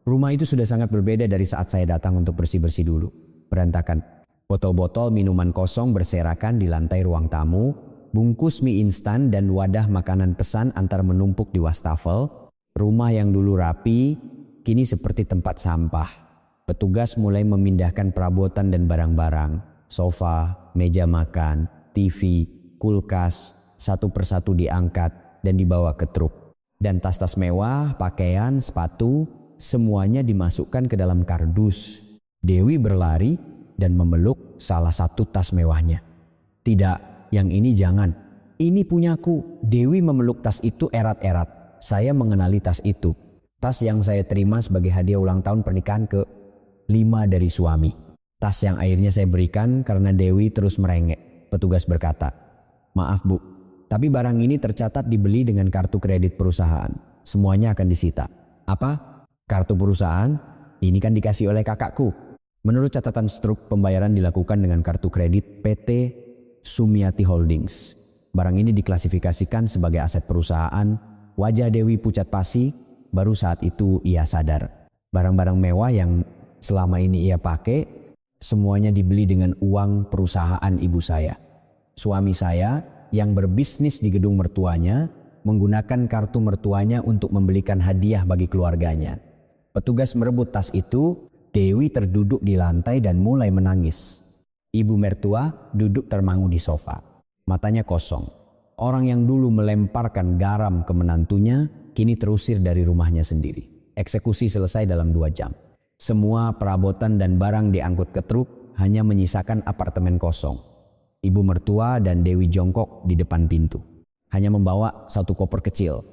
Speaker 1: Rumah itu sudah sangat berbeda dari saat saya datang untuk bersih-bersih dulu. Berantakan. Botol-botol minuman kosong berserakan di lantai ruang tamu. Bungkus mie instan dan wadah makanan pesan antar menumpuk di wastafel. Rumah yang dulu rapi, kini seperti tempat sampah. Petugas mulai memindahkan perabotan dan barang-barang. Sofa, meja makan, TV, kulkas, satu persatu diangkat dan dibawa ke truk. Dan tas-tas mewah, pakaian, sepatu, semuanya dimasukkan ke dalam kardus. Dewi berlari dan memeluk salah satu tas mewahnya. Tidak, yang ini jangan. Ini punyaku. Dewi memeluk tas itu erat-erat. Saya mengenali tas itu. Tas yang saya terima sebagai hadiah ulang tahun pernikahan ke-5 dari suami. Tas yang akhirnya saya berikan karena Dewi terus merengek. Petugas berkata, "Maaf Bu, tapi barang ini tercatat dibeli dengan kartu kredit perusahaan. Semuanya akan disita." "Apa? Kartu perusahaan? Ini kan dikasih oleh kakakku." Menurut catatan struk, pembayaran dilakukan dengan kartu kredit PT Sumiati Holdings. Barang ini diklasifikasikan sebagai aset perusahaan. Wajah Dewi pucat pasi. Baru saat itu ia sadar. Barang-barang mewah yang selama ini ia pakai, semuanya dibeli dengan uang perusahaan ibu saya. Suami saya yang berbisnis di gedung mertuanya menggunakan kartu mertuanya untuk membelikan hadiah bagi keluarganya. Petugas merebut tas itu. Dewi terduduk di lantai dan mulai menangis. Ibu mertua duduk termangu di sofa. Matanya kosong. Orang yang dulu melemparkan garam ke menantunya kini terusir dari rumahnya sendiri. Eksekusi selesai dalam 2 jam. Semua perabotan dan barang diangkut ke truk, hanya menyisakan apartemen kosong. Ibu mertua dan Dewi jongkok di depan pintu. Hanya membawa satu koper kecil.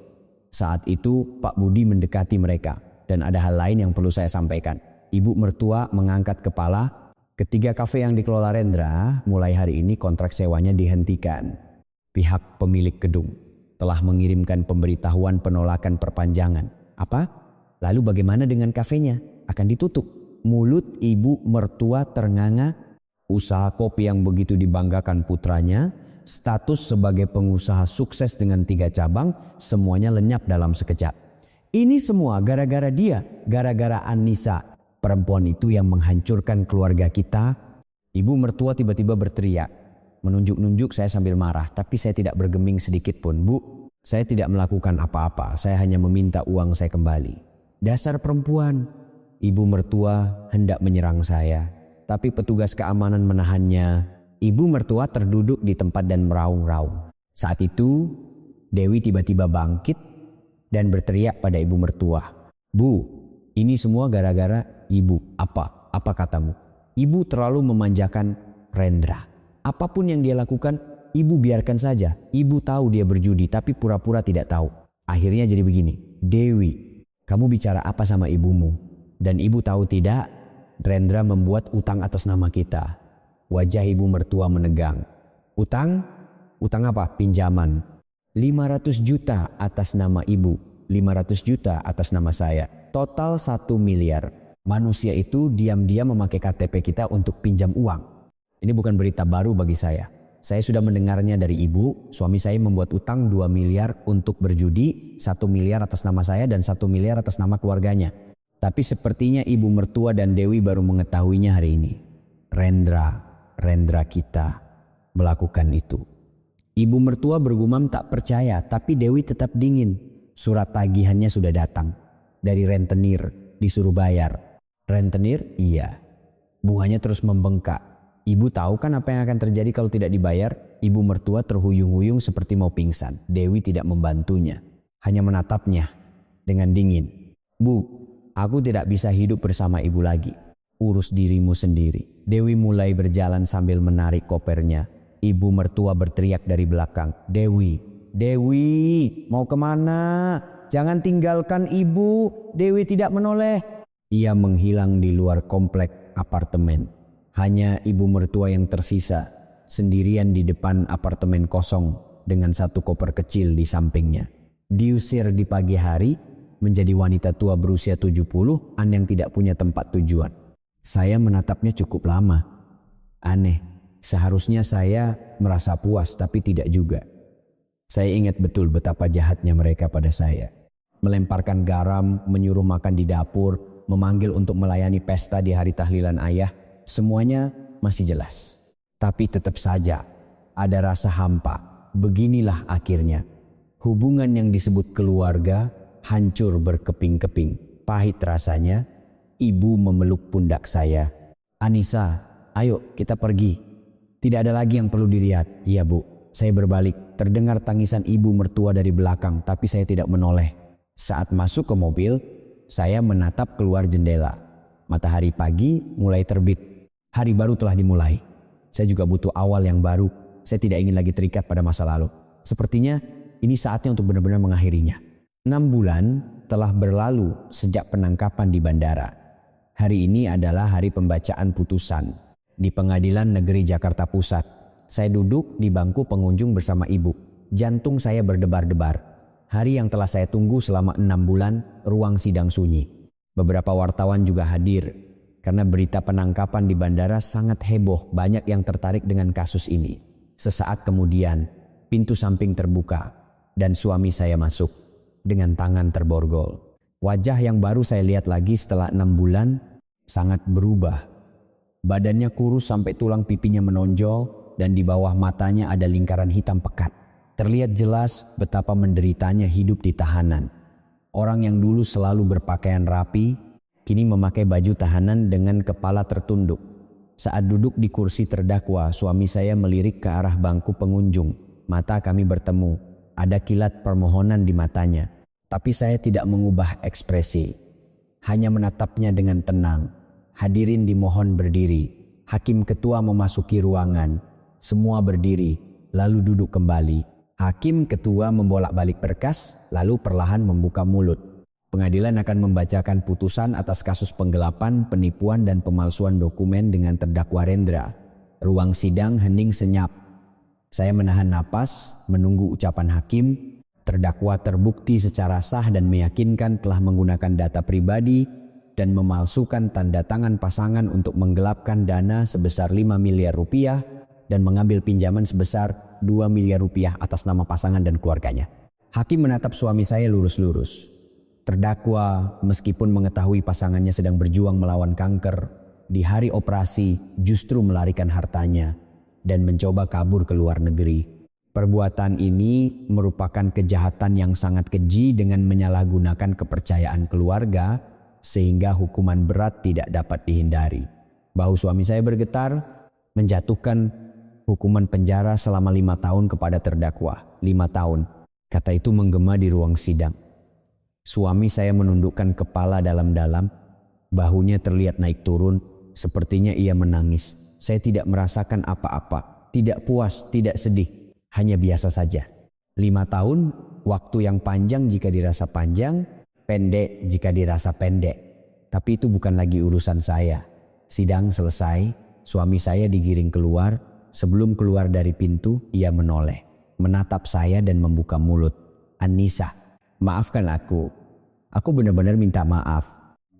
Speaker 1: Saat itu Pak Budi mendekati mereka dan ada hal lain yang perlu saya sampaikan. Ibu mertua mengangkat kepala. Ketiga kafe yang dikelola Rendra mulai hari ini kontrak sewanya dihentikan. Pihak pemilik gedung telah mengirimkan pemberitahuan penolakan perpanjangan. Apa? Lalu bagaimana dengan kafenya? Akan ditutup. Mulut ibu mertua ternganga. Usaha kopi yang begitu dibanggakan putranya, status sebagai pengusaha sukses dengan 3 cabang, semuanya lenyap dalam sekejap. Ini semua gara-gara dia, gara-gara Anissa. Perempuan itu yang menghancurkan keluarga kita. Ibu mertua tiba-tiba berteriak. Menunjuk-nunjuk saya sambil marah, tapi saya tidak bergeming sedikit pun. "Bu, saya tidak melakukan apa-apa, saya hanya meminta uang saya kembali." "Dasar perempuan." Ibu mertua hendak menyerang saya, tapi petugas keamanan menahannya. Ibu mertua terduduk di tempat dan meraung-raung. Saat itu, Dewi tiba-tiba bangkit dan berteriak pada ibu mertua. "Bu, ini semua gara-gara Ibu." "Apa? Apa katamu?" "Ibu terlalu memanjakan Rendra. Apapun yang dia lakukan, Ibu biarkan saja. Ibu tahu dia berjudi tapi pura-pura tidak tahu. Akhirnya jadi begini." "Dewi, kamu bicara apa sama ibumu? Dan ibu tahu tidak, Rendra membuat utang atas nama kita." Wajah ibu mertua menegang. "Utang? Utang apa?" "Pinjaman. 500 juta atas nama ibu, 500 juta atas nama saya. Total 1 miliar. Manusia itu diam-diam memakai KTP kita untuk pinjam uang." Ini bukan berita baru bagi saya. Saya sudah mendengarnya dari ibu. Suami saya membuat utang 2 miliar untuk berjudi, 1 miliar atas nama saya dan 1 miliar atas nama keluarganya. Tapi sepertinya ibu mertua dan Dewi baru mengetahuinya hari ini. Rendra kita melakukan itu. Ibu mertua bergumam tak percaya, tapi Dewi tetap dingin. Surat tagihannya sudah datang. Dari rentenir, disuruh bayar. Rentenir? Iya. Bunganya terus membengkak. Ibu tahu kan apa yang akan terjadi kalau tidak dibayar? Ibu mertua terhuyung-huyung seperti mau pingsan. Dewi tidak membantunya, hanya menatapnya dengan dingin. "Bu, aku tidak bisa hidup bersama ibu lagi. Urus dirimu sendiri." Dewi mulai berjalan sambil menarik kopernya. Ibu mertua berteriak dari belakang. Dewi, mau kemana? Jangan tinggalkan ibu." Dewi tidak menoleh. Ia menghilang di luar komplek apartemen. Hanya ibu mertua yang tersisa, sendirian di depan apartemen kosong dengan satu koper kecil di sampingnya. Diusir di pagi hari, menjadi wanita tua berusia 70-an yang tidak punya tempat tujuan. Saya menatapnya cukup lama. Aneh, seharusnya saya merasa puas tapi tidak juga. Saya ingat betul betapa jahatnya mereka pada saya. Melemparkan garam, menyuruh makan di dapur, memanggil untuk melayani pesta di hari tahlilan ayah, semuanya masih jelas. Tapi tetap saja ada rasa hampa. Beginilah akhirnya. Hubungan yang disebut keluarga hancur berkeping-keping. Pahit rasanya. Ibu memeluk pundak saya. "Anissa, ayo kita pergi. Tidak ada lagi yang perlu dilihat." "Iya Bu, Saya berbalik, terdengar tangisan ibu mertua dari belakang, tapi saya tidak menoleh. Saat masuk ke mobil, saya menatap keluar jendela. Matahari pagi mulai terbit. Hari baru telah dimulai. Saya juga butuh awal yang baru. Saya tidak ingin lagi terikat pada masa lalu. Sepertinya ini saatnya untuk benar-benar mengakhirinya. 6 bulan telah berlalu sejak penangkapan di bandara. Hari ini adalah hari pembacaan putusan di Pengadilan Negeri Jakarta Pusat. Saya duduk di bangku pengunjung bersama ibu. Jantung saya berdebar-debar. Hari yang telah saya tunggu selama 6 bulan, ruang sidang sunyi. Beberapa wartawan juga hadir. Karena berita penangkapan di bandara sangat heboh, banyak yang tertarik dengan kasus ini. Sesaat kemudian, pintu samping terbuka dan suami saya masuk dengan tangan terborgol. Wajah yang baru saya lihat lagi setelah 6 bulan sangat berubah. Badannya kurus sampai tulang pipinya menonjol dan di bawah matanya ada lingkaran hitam pekat. Terlihat jelas betapa menderitanya hidup di tahanan. Orang yang dulu selalu berpakaian rapi, kini memakai baju tahanan dengan kepala tertunduk. Saat duduk di kursi terdakwa, suami saya melirik ke arah bangku pengunjung. Mata kami bertemu, ada kilat permohonan di matanya. Tapi saya tidak mengubah ekspresi, hanya menatapnya dengan tenang. Hadirin dimohon berdiri. Hakim ketua memasuki ruangan. Semua berdiri, lalu duduk kembali. Hakim ketua membolak-balik berkas, lalu perlahan membuka mulut. Pengadilan akan membacakan putusan atas kasus penggelapan, penipuan, dan pemalsuan dokumen dengan terdakwa Rendra. Ruang sidang hening senyap. Saya menahan napas, menunggu ucapan hakim. Terdakwa terbukti secara sah dan meyakinkan telah menggunakan data pribadi dan memalsukan tanda tangan pasangan untuk menggelapkan dana sebesar 5 miliar rupiah dan mengambil pinjaman sebesar 2 miliar rupiah atas nama pasangan dan keluarganya. Hakim menatap suami saya lurus-lurus. Terdakwa meskipun mengetahui pasangannya sedang berjuang melawan kanker, di hari operasi justru melarikan hartanya dan mencoba kabur ke luar negeri. Perbuatan ini merupakan kejahatan yang sangat keji dengan menyalahgunakan kepercayaan keluarga sehingga hukuman berat tidak dapat dihindari. Bahu suami saya bergetar, menjatuhkan hukuman penjara selama 5 tahun kepada terdakwa. 5 tahun, kata itu menggema di ruang sidang. Suami saya menundukkan kepala dalam-dalam, bahunya terlihat naik turun, sepertinya ia menangis. Saya tidak merasakan apa-apa, tidak puas, tidak sedih, hanya biasa saja. 5 tahun, waktu yang panjang jika dirasa panjang, pendek jika dirasa pendek. Tapi itu bukan lagi urusan saya. Sidang selesai, suami saya digiring keluar. Sebelum keluar dari pintu, ia menoleh, menatap saya dan membuka mulut. "Anissa, maafkan aku. Aku benar-benar minta maaf."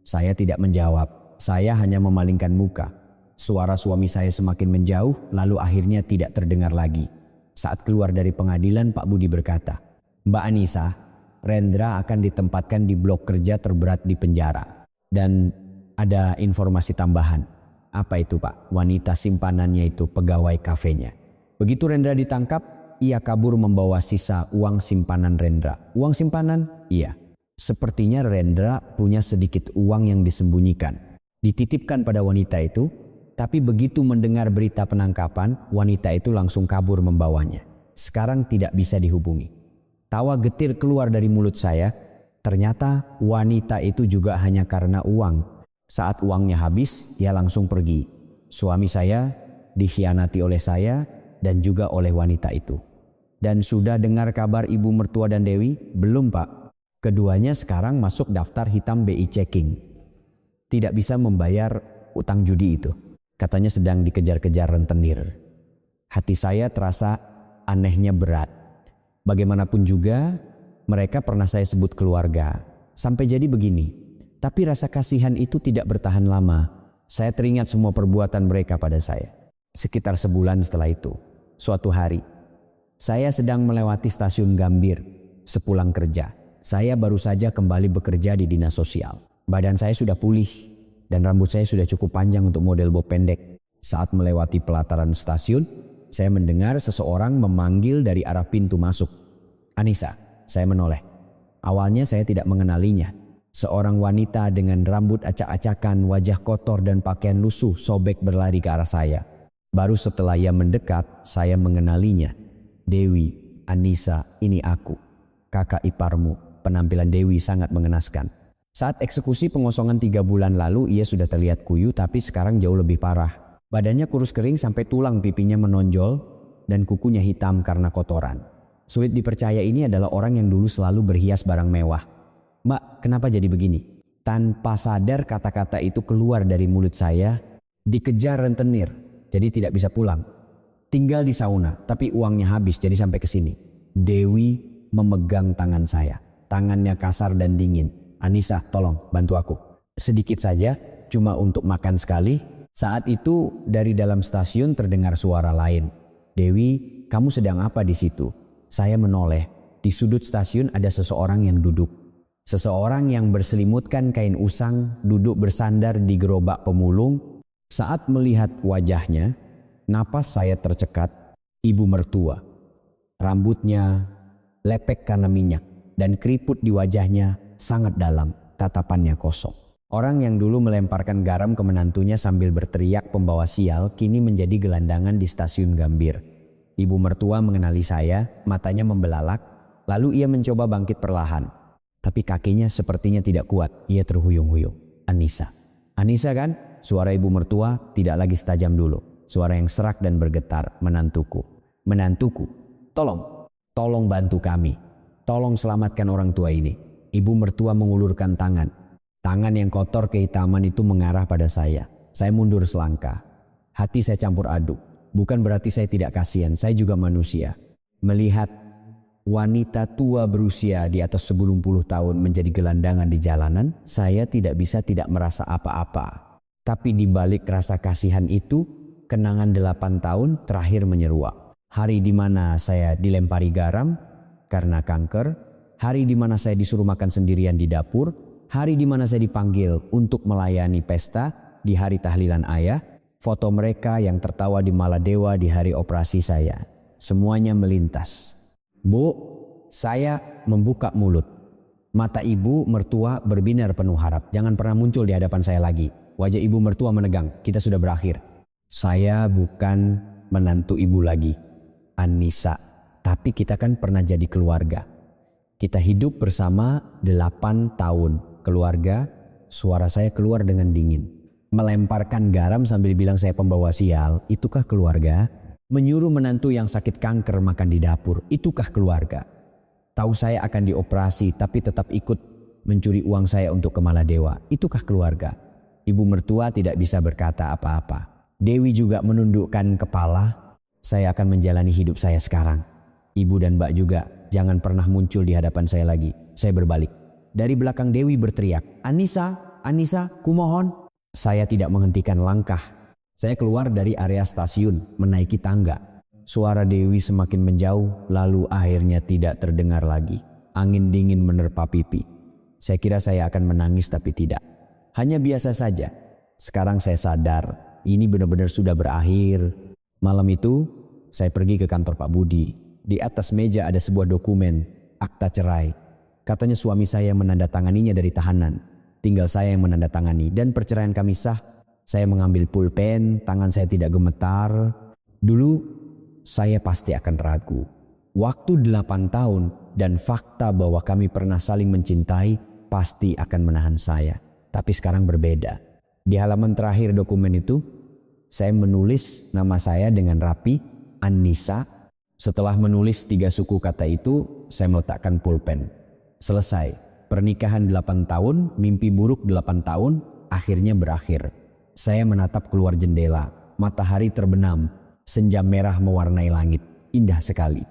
Speaker 1: Saya tidak menjawab, saya hanya memalingkan muka. Suara suami saya semakin menjauh, lalu akhirnya tidak terdengar lagi. Saat keluar dari pengadilan, Pak Budi berkata, "Mbak Anissa, Rendra akan ditempatkan di blok kerja terberat di penjara." Dan ada informasi tambahan. Apa itu Pak? Wanita simpanannya itu pegawai kafenya. Begitu Rendra ditangkap, ia kabur membawa sisa uang simpanan Rendra. Uang simpanan? Iya. Sepertinya Rendra punya sedikit uang yang disembunyikan. Dititipkan pada wanita itu, tapi begitu mendengar berita penangkapan, wanita itu langsung kabur membawanya. Sekarang tidak bisa dihubungi. Tawa getir keluar dari mulut saya. Ternyata wanita itu juga hanya karena uang. Saat uangnya habis, ia langsung pergi. Suami saya dikhianati oleh saya dan juga oleh wanita itu. Dan sudah dengar kabar ibu mertua dan Dewi? Belum Pak. Keduanya sekarang masuk daftar hitam BI checking. Tidak bisa membayar utang judi itu. Katanya sedang dikejar-kejar rentenir. Hati saya terasa anehnya berat. Bagaimanapun juga, mereka pernah saya sebut keluarga. Sampai jadi begini. Tapi rasa kasihan itu tidak bertahan lama. Saya teringat semua perbuatan mereka pada saya. Sekitar sebulan setelah itu, suatu hari, saya sedang melewati stasiun Gambir. Sepulang kerja, saya baru saja kembali bekerja di dinas sosial. Badan saya sudah pulih dan rambut saya sudah cukup panjang untuk model bob pendek. Saat melewati pelataran stasiun, saya mendengar seseorang memanggil dari arah pintu masuk. "Anissa," saya menoleh. Awalnya saya tidak mengenalinya. Seorang wanita dengan rambut acak-acakan, wajah kotor dan pakaian lusuh sobek berlari ke arah saya. Baru setelah ia mendekat, saya mengenalinya. "Dewi, Anissa, ini aku, kakak iparmu." Penampilan Dewi sangat mengenaskan. Saat eksekusi pengosongan 3 bulan lalu, ia sudah terlihat kuyu, tapi sekarang jauh lebih parah. Badannya kurus kering sampai tulang pipinya menonjol dan kukunya hitam karena kotoran. Sulit dipercaya ini adalah orang yang dulu selalu berhias barang mewah. "Mbak, kenapa jadi begini?" Tanpa sadar kata-kata itu keluar dari mulut saya. "Dikejar rentenir, jadi tidak bisa pulang. Tinggal di sauna, tapi uangnya habis jadi sampai ke sini." Dewi memegang tangan saya. Tangannya kasar dan dingin. "Anissa, tolong bantu aku. Sedikit saja, cuma untuk makan sekali." Saat itu dari dalam stasiun terdengar suara lain. "Dewi, kamu sedang apa di situ?" Saya menoleh. Di sudut stasiun ada seseorang yang duduk. Seseorang yang berselimutkan kain usang duduk bersandar di gerobak pemulung. Saat melihat wajahnya, napas saya tercekat. Ibu mertua. Rambutnya lepek karena minyak dan keriput di wajahnya sangat dalam, tatapannya kosong. Orang yang dulu melemparkan garam ke menantunya sambil berteriak pembawa sial kini menjadi gelandangan di stasiun Gambir. Ibu mertua mengenali saya, matanya membelalak, lalu ia mencoba bangkit perlahan. Tapi kakinya sepertinya tidak kuat, ia terhuyung-huyung. "Anissa. Anissa kan?" Suara ibu mertua tidak lagi setajam dulu. Suara yang serak dan bergetar. "Menantuku. Menantuku. Tolong bantu kami. Tolong selamatkan orang tua ini." Ibu mertua mengulurkan tangan. Tangan yang kotor kehitaman itu mengarah pada saya. Saya mundur selangkah. Hati saya campur aduk. Bukan berarti saya tidak kasihan, saya juga manusia. Melihat wanita tua berusia di atas 90 tahun menjadi gelandangan di jalanan, saya tidak bisa tidak merasa apa-apa. Tapi di balik rasa kasihan itu, kenangan 8 tahun terakhir menyeruak. Hari di mana saya dilempari garam karena kanker, hari di mana saya disuruh makan sendirian di dapur, hari di mana saya dipanggil untuk melayani pesta di hari tahlilan ayah, foto mereka yang tertawa di Maladewa di hari operasi saya. Semuanya melintas. "Bu," saya membuka mulut. Mata ibu mertua berbinar penuh harap. "Jangan pernah muncul di hadapan saya lagi." Wajah ibu mertua menegang. "Kita sudah berakhir." "Saya bukan menantu ibu lagi, Anissa. Tapi kita kan pernah jadi keluarga. Kita hidup bersama 8 tahun. Keluarga." Suara saya keluar dengan dingin. Melemparkan garam sambil bilang saya pembawa sial, itukah keluarga? Menyuruh menantu yang sakit kanker makan di dapur, itukah keluarga? Tahu saya akan dioperasi tapi tetap ikut mencuri uang saya untuk ke Maladewa, itukah keluarga? Ibu mertua tidak bisa berkata apa-apa. Dewi juga menundukkan kepala. "Saya akan menjalani hidup saya sekarang. Ibu dan Mbak juga jangan pernah muncul di hadapan saya lagi." Saya berbalik. Dari belakang Dewi berteriak, "Anissa, Anissa, kumohon." Saya tidak menghentikan langkah. Saya keluar dari area stasiun, menaiki tangga. Suara Dewi semakin menjauh, lalu akhirnya tidak terdengar lagi. Angin dingin menerpa pipi. Saya kira saya akan menangis tapi tidak. Hanya biasa saja. Sekarang saya sadar, ini benar-benar sudah berakhir. Malam itu, saya pergi ke kantor Pak Budi. Di atas meja ada sebuah dokumen, akta cerai. Katanya suami saya menandatanganinya dari tahanan. Tinggal saya yang menandatangani dan perceraian kami sah. Saya mengambil pulpen, tangan saya tidak gemetar. Dulu saya pasti akan ragu. Waktu 8 tahun dan fakta bahwa kami pernah saling mencintai pasti akan menahan saya. Tapi sekarang berbeda. Di halaman terakhir dokumen itu, saya menulis nama saya dengan rapi, Anissa. Setelah menulis 3 suku kata itu, saya meletakkan pulpen. Selesai. Pernikahan 8 tahun, mimpi buruk 8 tahun, akhirnya berakhir. Saya menatap keluar jendela, matahari terbenam, senja merah mewarnai langit, indah sekali.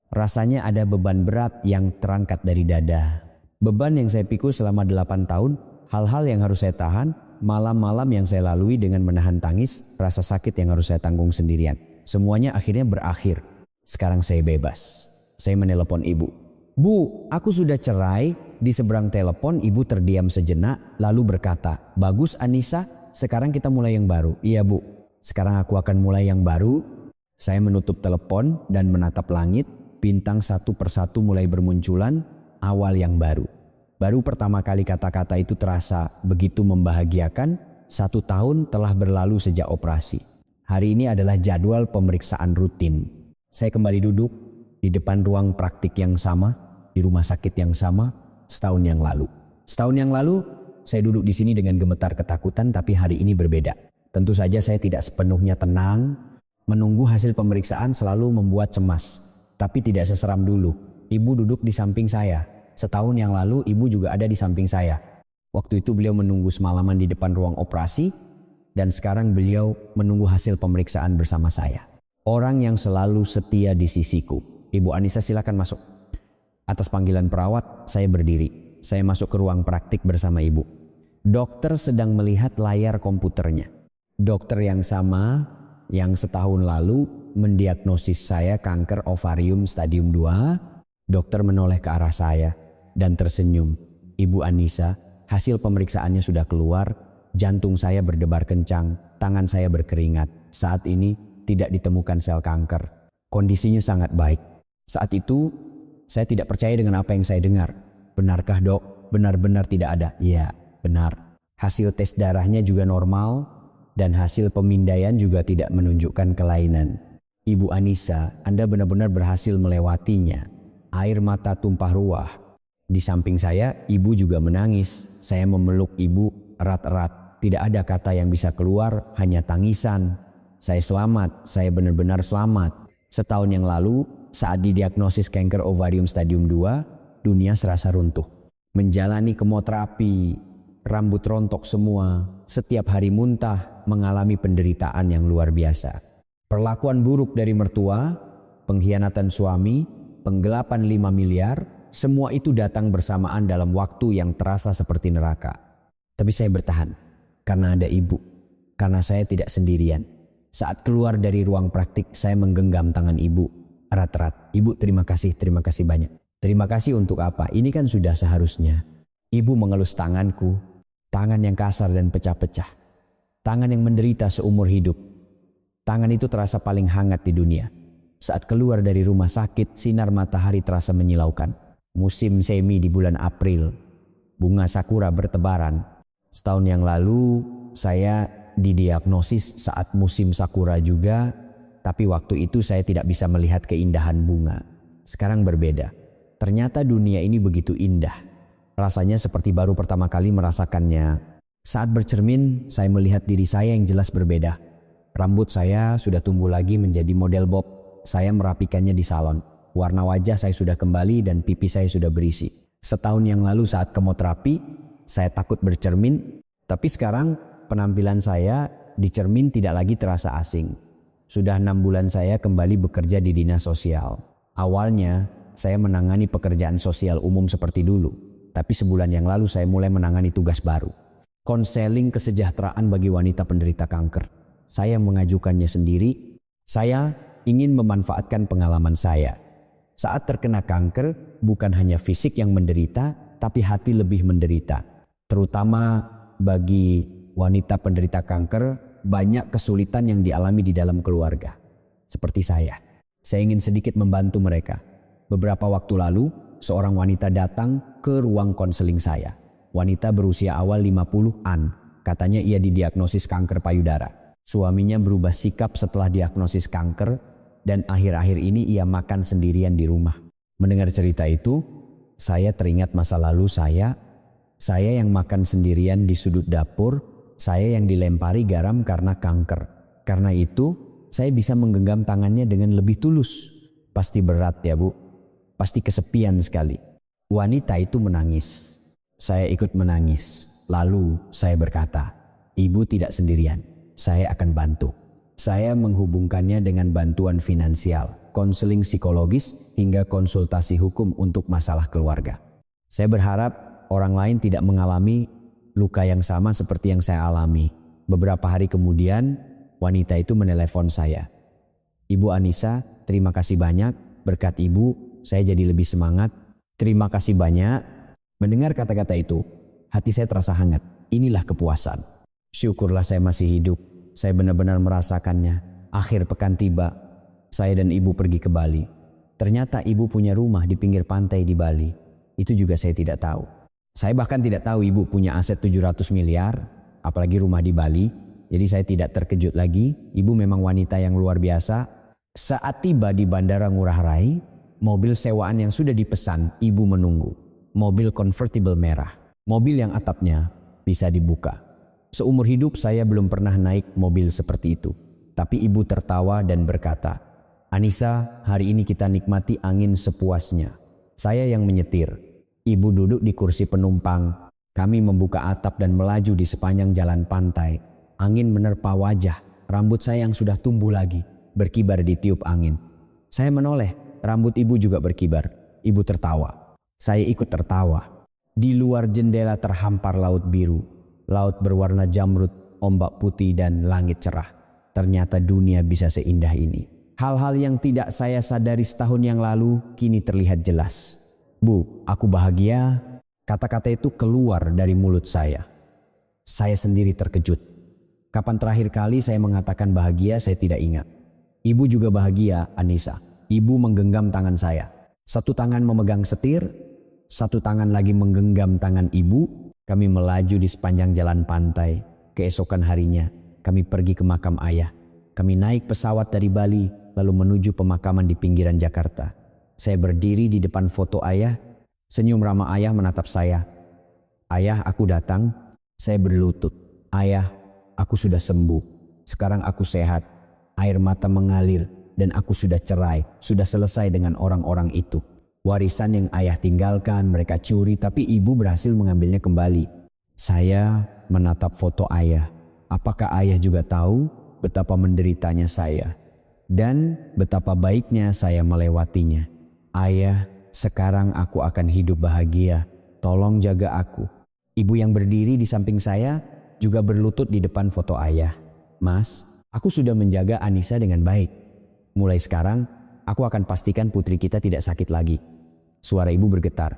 Speaker 1: Rasanya ada beban berat yang terangkat dari dada. Beban yang saya pikul selama 8 tahun, hal-hal yang harus saya tahan, malam-malam yang saya lalui dengan menahan tangis, rasa sakit yang harus saya tanggung sendirian. Semuanya akhirnya berakhir. Sekarang saya bebas. Saya menelepon ibu. "Bu, aku sudah cerai." Di seberang telepon ibu terdiam sejenak lalu berkata, "Bagus Anissa, sekarang kita mulai yang baru." "Iya Bu, sekarang aku akan mulai yang baru." Saya menutup telepon dan menatap langit. Bintang satu persatu mulai bermunculan, awal yang baru. Baru pertama kali kata-kata itu terasa begitu membahagiakan. 1 tahun telah berlalu sejak operasi. Hari ini adalah jadwal pemeriksaan rutin. Saya kembali duduk, di depan ruang praktik yang sama, di rumah sakit yang sama, setahun yang lalu. Setahun yang lalu, saya duduk di sini dengan gemetar ketakutan, tapi hari ini berbeda. Tentu saja saya tidak sepenuhnya tenang. Menunggu hasil pemeriksaan selalu membuat cemas, tapi tidak seseram dulu. Ibu duduk di samping saya. Setahun yang lalu, ibu juga ada di samping saya. Waktu itu beliau menunggu semalaman di depan ruang operasi, dan sekarang beliau menunggu hasil pemeriksaan bersama saya. Orang yang selalu setia di sisiku. Ibu Anissa, silakan masuk. Atas panggilan perawat, saya berdiri. Saya masuk ke ruang praktik bersama ibu. Dokter sedang melihat layar komputernya. Dokter yang sama yang setahun lalu mendiagnosis saya kanker ovarium stadium 2. Dokter menoleh ke arah saya dan tersenyum. Ibu Anissa, hasil pemeriksaannya sudah keluar. Jantung saya berdebar kencang, tangan saya berkeringat. Saat ini tidak ditemukan sel kanker. Kondisinya sangat baik. Saat itu saya tidak percaya dengan apa yang saya dengar. Benarkah dok? Benar-benar tidak ada? Iya, benar. Hasil tes darahnya juga normal dan hasil pemindaian juga tidak menunjukkan kelainan. Ibu Anissa, Anda benar-benar berhasil melewatinya. Air mata tumpah ruah. Di samping saya, ibu juga menangis. Saya memeluk ibu erat-erat. Tidak ada kata yang bisa keluar, hanya tangisan. Saya selamat, saya benar-benar selamat. Setahun yang lalu, saat didiagnosis kanker ovarium stadium 2, dunia serasa runtuh. Menjalani kemoterapi, rambut rontok semua, setiap hari muntah, mengalami penderitaan yang luar biasa. Perlakuan buruk dari mertua, pengkhianatan suami, penggelapan 5 miliar, semua itu datang bersamaan dalam waktu yang terasa seperti neraka. Tapi saya bertahan, karena ada ibu, karena saya tidak sendirian. Saat keluar dari ruang praktik, saya menggenggam tangan ibu erat-erat. Ibu, terima kasih banyak. Terima kasih untuk apa? Ini kan sudah seharusnya. Ibu mengelus tanganku, tangan yang kasar dan pecah-pecah. Tangan yang menderita seumur hidup. Tangan itu terasa paling hangat di dunia. Saat keluar dari rumah sakit, sinar matahari terasa menyilaukan. Musim semi di bulan April. Bunga sakura bertebaran. Setahun yang lalu, saya didiagnosis saat musim sakura juga, tapi waktu itu saya tidak bisa melihat keindahan bunga. Sekarang berbeda. Ternyata dunia ini begitu indah. Rasanya seperti baru pertama kali merasakannya. Saat bercermin, saya melihat diri saya yang jelas berbeda. Rambut saya sudah tumbuh lagi menjadi model bob. Saya merapikannya di salon. Warna wajah saya sudah kembali dan pipi saya sudah berisi. Setahun yang lalu saat kemoterapi, saya takut bercermin, tapi sekarang penampilan saya di cermin tidak lagi terasa asing. Sudah 6 bulan saya kembali bekerja di dinas sosial. Awalnya saya menangani pekerjaan sosial umum seperti dulu. Tapi sebulan yang lalu saya mulai menangani tugas baru. Konseling kesejahteraan bagi wanita penderita kanker. Saya mengajukannya sendiri. Saya ingin memanfaatkan pengalaman saya. Saat terkena kanker, bukan hanya fisik yang menderita, tapi hati lebih menderita. Terutama bagi wanita penderita kanker, banyak kesulitan yang dialami di dalam keluarga. Seperti saya ingin sedikit membantu mereka. Beberapa waktu lalu, seorang wanita datang ke ruang konseling saya. Wanita berusia awal 50-an, katanya ia didiagnosis kanker payudara. Suaminya berubah sikap setelah diagnosis kanker dan akhir-akhir ini ia makan sendirian di rumah. Mendengar cerita itu, saya teringat masa lalu saya yang makan sendirian di sudut dapur, saya yang dilempari garam karena kanker. Karena itu, saya bisa menggenggam tangannya dengan lebih tulus. Pasti berat ya Bu, pasti kesepian sekali. Wanita itu menangis. Saya ikut menangis. Lalu saya berkata, Ibu tidak sendirian, saya akan bantu. Saya menghubungkannya dengan bantuan finansial, konseling psikologis, hingga konsultasi hukum untuk masalah keluarga. Saya berharap orang lain tidak mengalami luka yang sama seperti yang saya alami. Beberapa hari kemudian, wanita itu menelepon saya. Ibu Anissa, terima kasih banyak. Berkat Ibu, saya jadi lebih semangat. Terima kasih banyak. Mendengar kata-kata itu, hati saya terasa hangat. Inilah kepuasan. Syukurlah saya masih hidup. Saya benar-benar merasakannya. Akhir pekan tiba, saya dan Ibu pergi ke Bali. Ternyata Ibu punya rumah di pinggir pantai di Bali. Itu juga saya tidak tahu. Saya bahkan tidak tahu Ibu punya aset 700 miliar, apalagi rumah di Bali. Jadi saya tidak terkejut lagi. Ibu memang wanita yang luar biasa. Saat tiba di Bandara Ngurah Rai, Mobil sewaan yang sudah dipesan, ibu menunggu. Mobil convertible merah. Mobil yang atapnya bisa dibuka. Seumur hidup saya belum pernah naik mobil seperti itu. Tapi ibu tertawa dan berkata, "Anissa, hari ini kita nikmati angin sepuasnya." Saya yang menyetir. Ibu duduk di kursi penumpang. Kami membuka atap dan melaju di sepanjang jalan pantai. Angin menerpa wajah. Rambut saya yang sudah tumbuh lagi berkibar di tiup angin. Saya menoleh. Rambut ibu juga berkibar. Ibu tertawa. Saya ikut tertawa. Di luar jendela terhampar laut biru. Laut berwarna jamrud, ombak putih dan langit cerah. Ternyata dunia bisa seindah ini. Hal-hal yang tidak saya sadari setahun yang lalu kini terlihat jelas. "Bu, aku bahagia." Kata-kata itu keluar dari mulut saya. Saya sendiri terkejut. Kapan terakhir kali saya mengatakan bahagia, saya tidak ingat. Ibu juga bahagia, Anissa. Ibu menggenggam tangan saya. Satu tangan memegang setir, satu tangan lagi menggenggam tangan ibu. Kami melaju di sepanjang jalan pantai. Keesokan harinya, kami pergi ke makam ayah. Kami naik pesawat dari Bali, lalu menuju pemakaman di pinggiran Jakarta. Saya berdiri di depan foto ayah. Senyum ramah ayah menatap saya. "Ayah, aku datang." Saya berlutut. "Ayah, aku sudah sembuh. Sekarang aku sehat." Air mata mengalir dan aku sudah cerai, sudah selesai dengan orang-orang itu. Warisan yang ayah tinggalkan mereka curi, tapi ibu berhasil mengambilnya kembali. Saya menatap foto ayah. Apakah ayah juga tahu betapa menderitanya saya? Dan betapa baiknya saya melewatinya. "Ayah, sekarang aku akan hidup bahagia. Tolong jaga aku." Ibu yang berdiri di samping saya juga berlutut di depan foto ayah. "Mas, aku sudah menjaga Anissa dengan baik. Mulai sekarang, aku akan pastikan putri kita tidak sakit lagi." Suara ibu bergetar.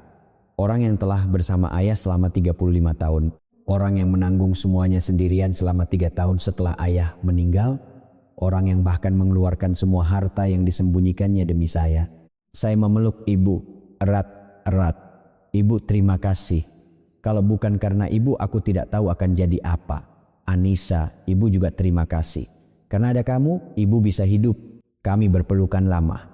Speaker 1: Orang yang telah bersama ayah selama 35 tahun. Orang yang menanggung semuanya sendirian selama 3 tahun setelah ayah meninggal. Orang yang bahkan mengeluarkan semua harta yang disembunyikannya demi saya. Saya memeluk ibu erat-erat. "Ibu, terima kasih. Kalau bukan karena ibu, aku tidak tahu akan jadi apa." "Anissa, ibu juga terima kasih. Karena ada kamu, ibu bisa hidup." Kami berpelukan lama.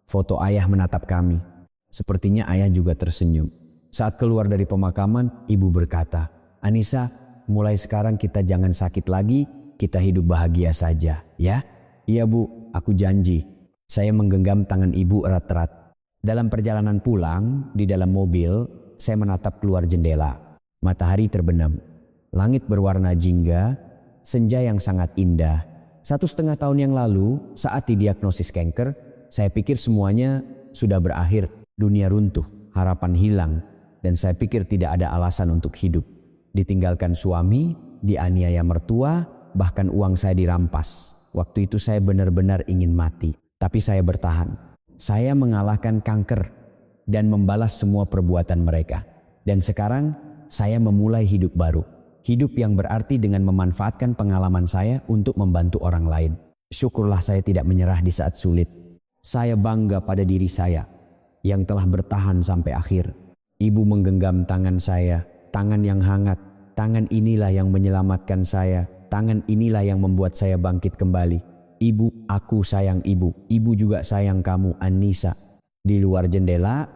Speaker 1: Foto ayah menatap kami. Sepertinya ayah juga tersenyum. Saat keluar dari pemakaman, ibu berkata, "Anissa, mulai sekarang kita jangan sakit lagi, kita hidup bahagia saja, ya?" "Iya bu, aku janji." Saya menggenggam tangan ibu erat-erat. Dalam perjalanan pulang, di dalam mobil, saya menatap keluar jendela. Matahari terbenam. Langit berwarna jingga, senja yang sangat indah. 1,5 tahun yang lalu, saat didiagnosis kanker, saya pikir semuanya sudah berakhir. Dunia runtuh, harapan hilang, dan saya pikir tidak ada alasan untuk hidup. Ditinggalkan suami, dianiaya mertua, bahkan uang saya dirampas. Waktu itu saya benar-benar ingin mati, tapi saya bertahan. Saya mengalahkan kanker dan membalas semua perbuatan mereka. Dan sekarang saya memulai hidup baru. Hidup yang berarti dengan memanfaatkan pengalaman saya untuk membantu orang lain. Syukurlah saya tidak menyerah di saat sulit. Saya bangga pada diri saya yang telah bertahan sampai akhir. Ibu menggenggam tangan saya, tangan yang hangat. Tangan inilah yang menyelamatkan saya. Tangan inilah yang membuat saya bangkit kembali. "Ibu, aku sayang ibu. Ibu juga sayang kamu, Anissa." Di luar jendela,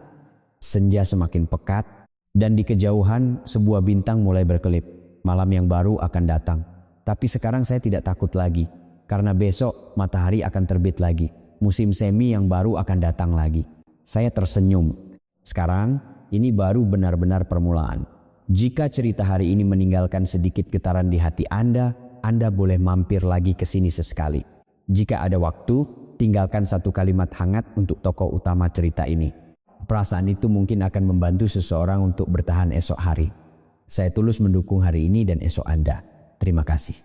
Speaker 1: senja semakin pekat dan di kejauhan sebuah bintang mulai berkelip. Malam yang baru akan datang. Tapi sekarang saya tidak takut lagi. Karena besok matahari akan terbit lagi. Musim semi yang baru akan datang lagi. Saya tersenyum. Sekarang ini baru benar-benar permulaan. Jika cerita hari ini meninggalkan sedikit getaran di hati Anda boleh mampir lagi ke sini sesekali. Jika ada waktu, tinggalkan satu kalimat hangat untuk tokoh utama cerita ini. Perasaan itu mungkin akan membantu seseorang untuk bertahan esok hari. Saya tulus mendukung hari ini dan esok Anda. Terima kasih.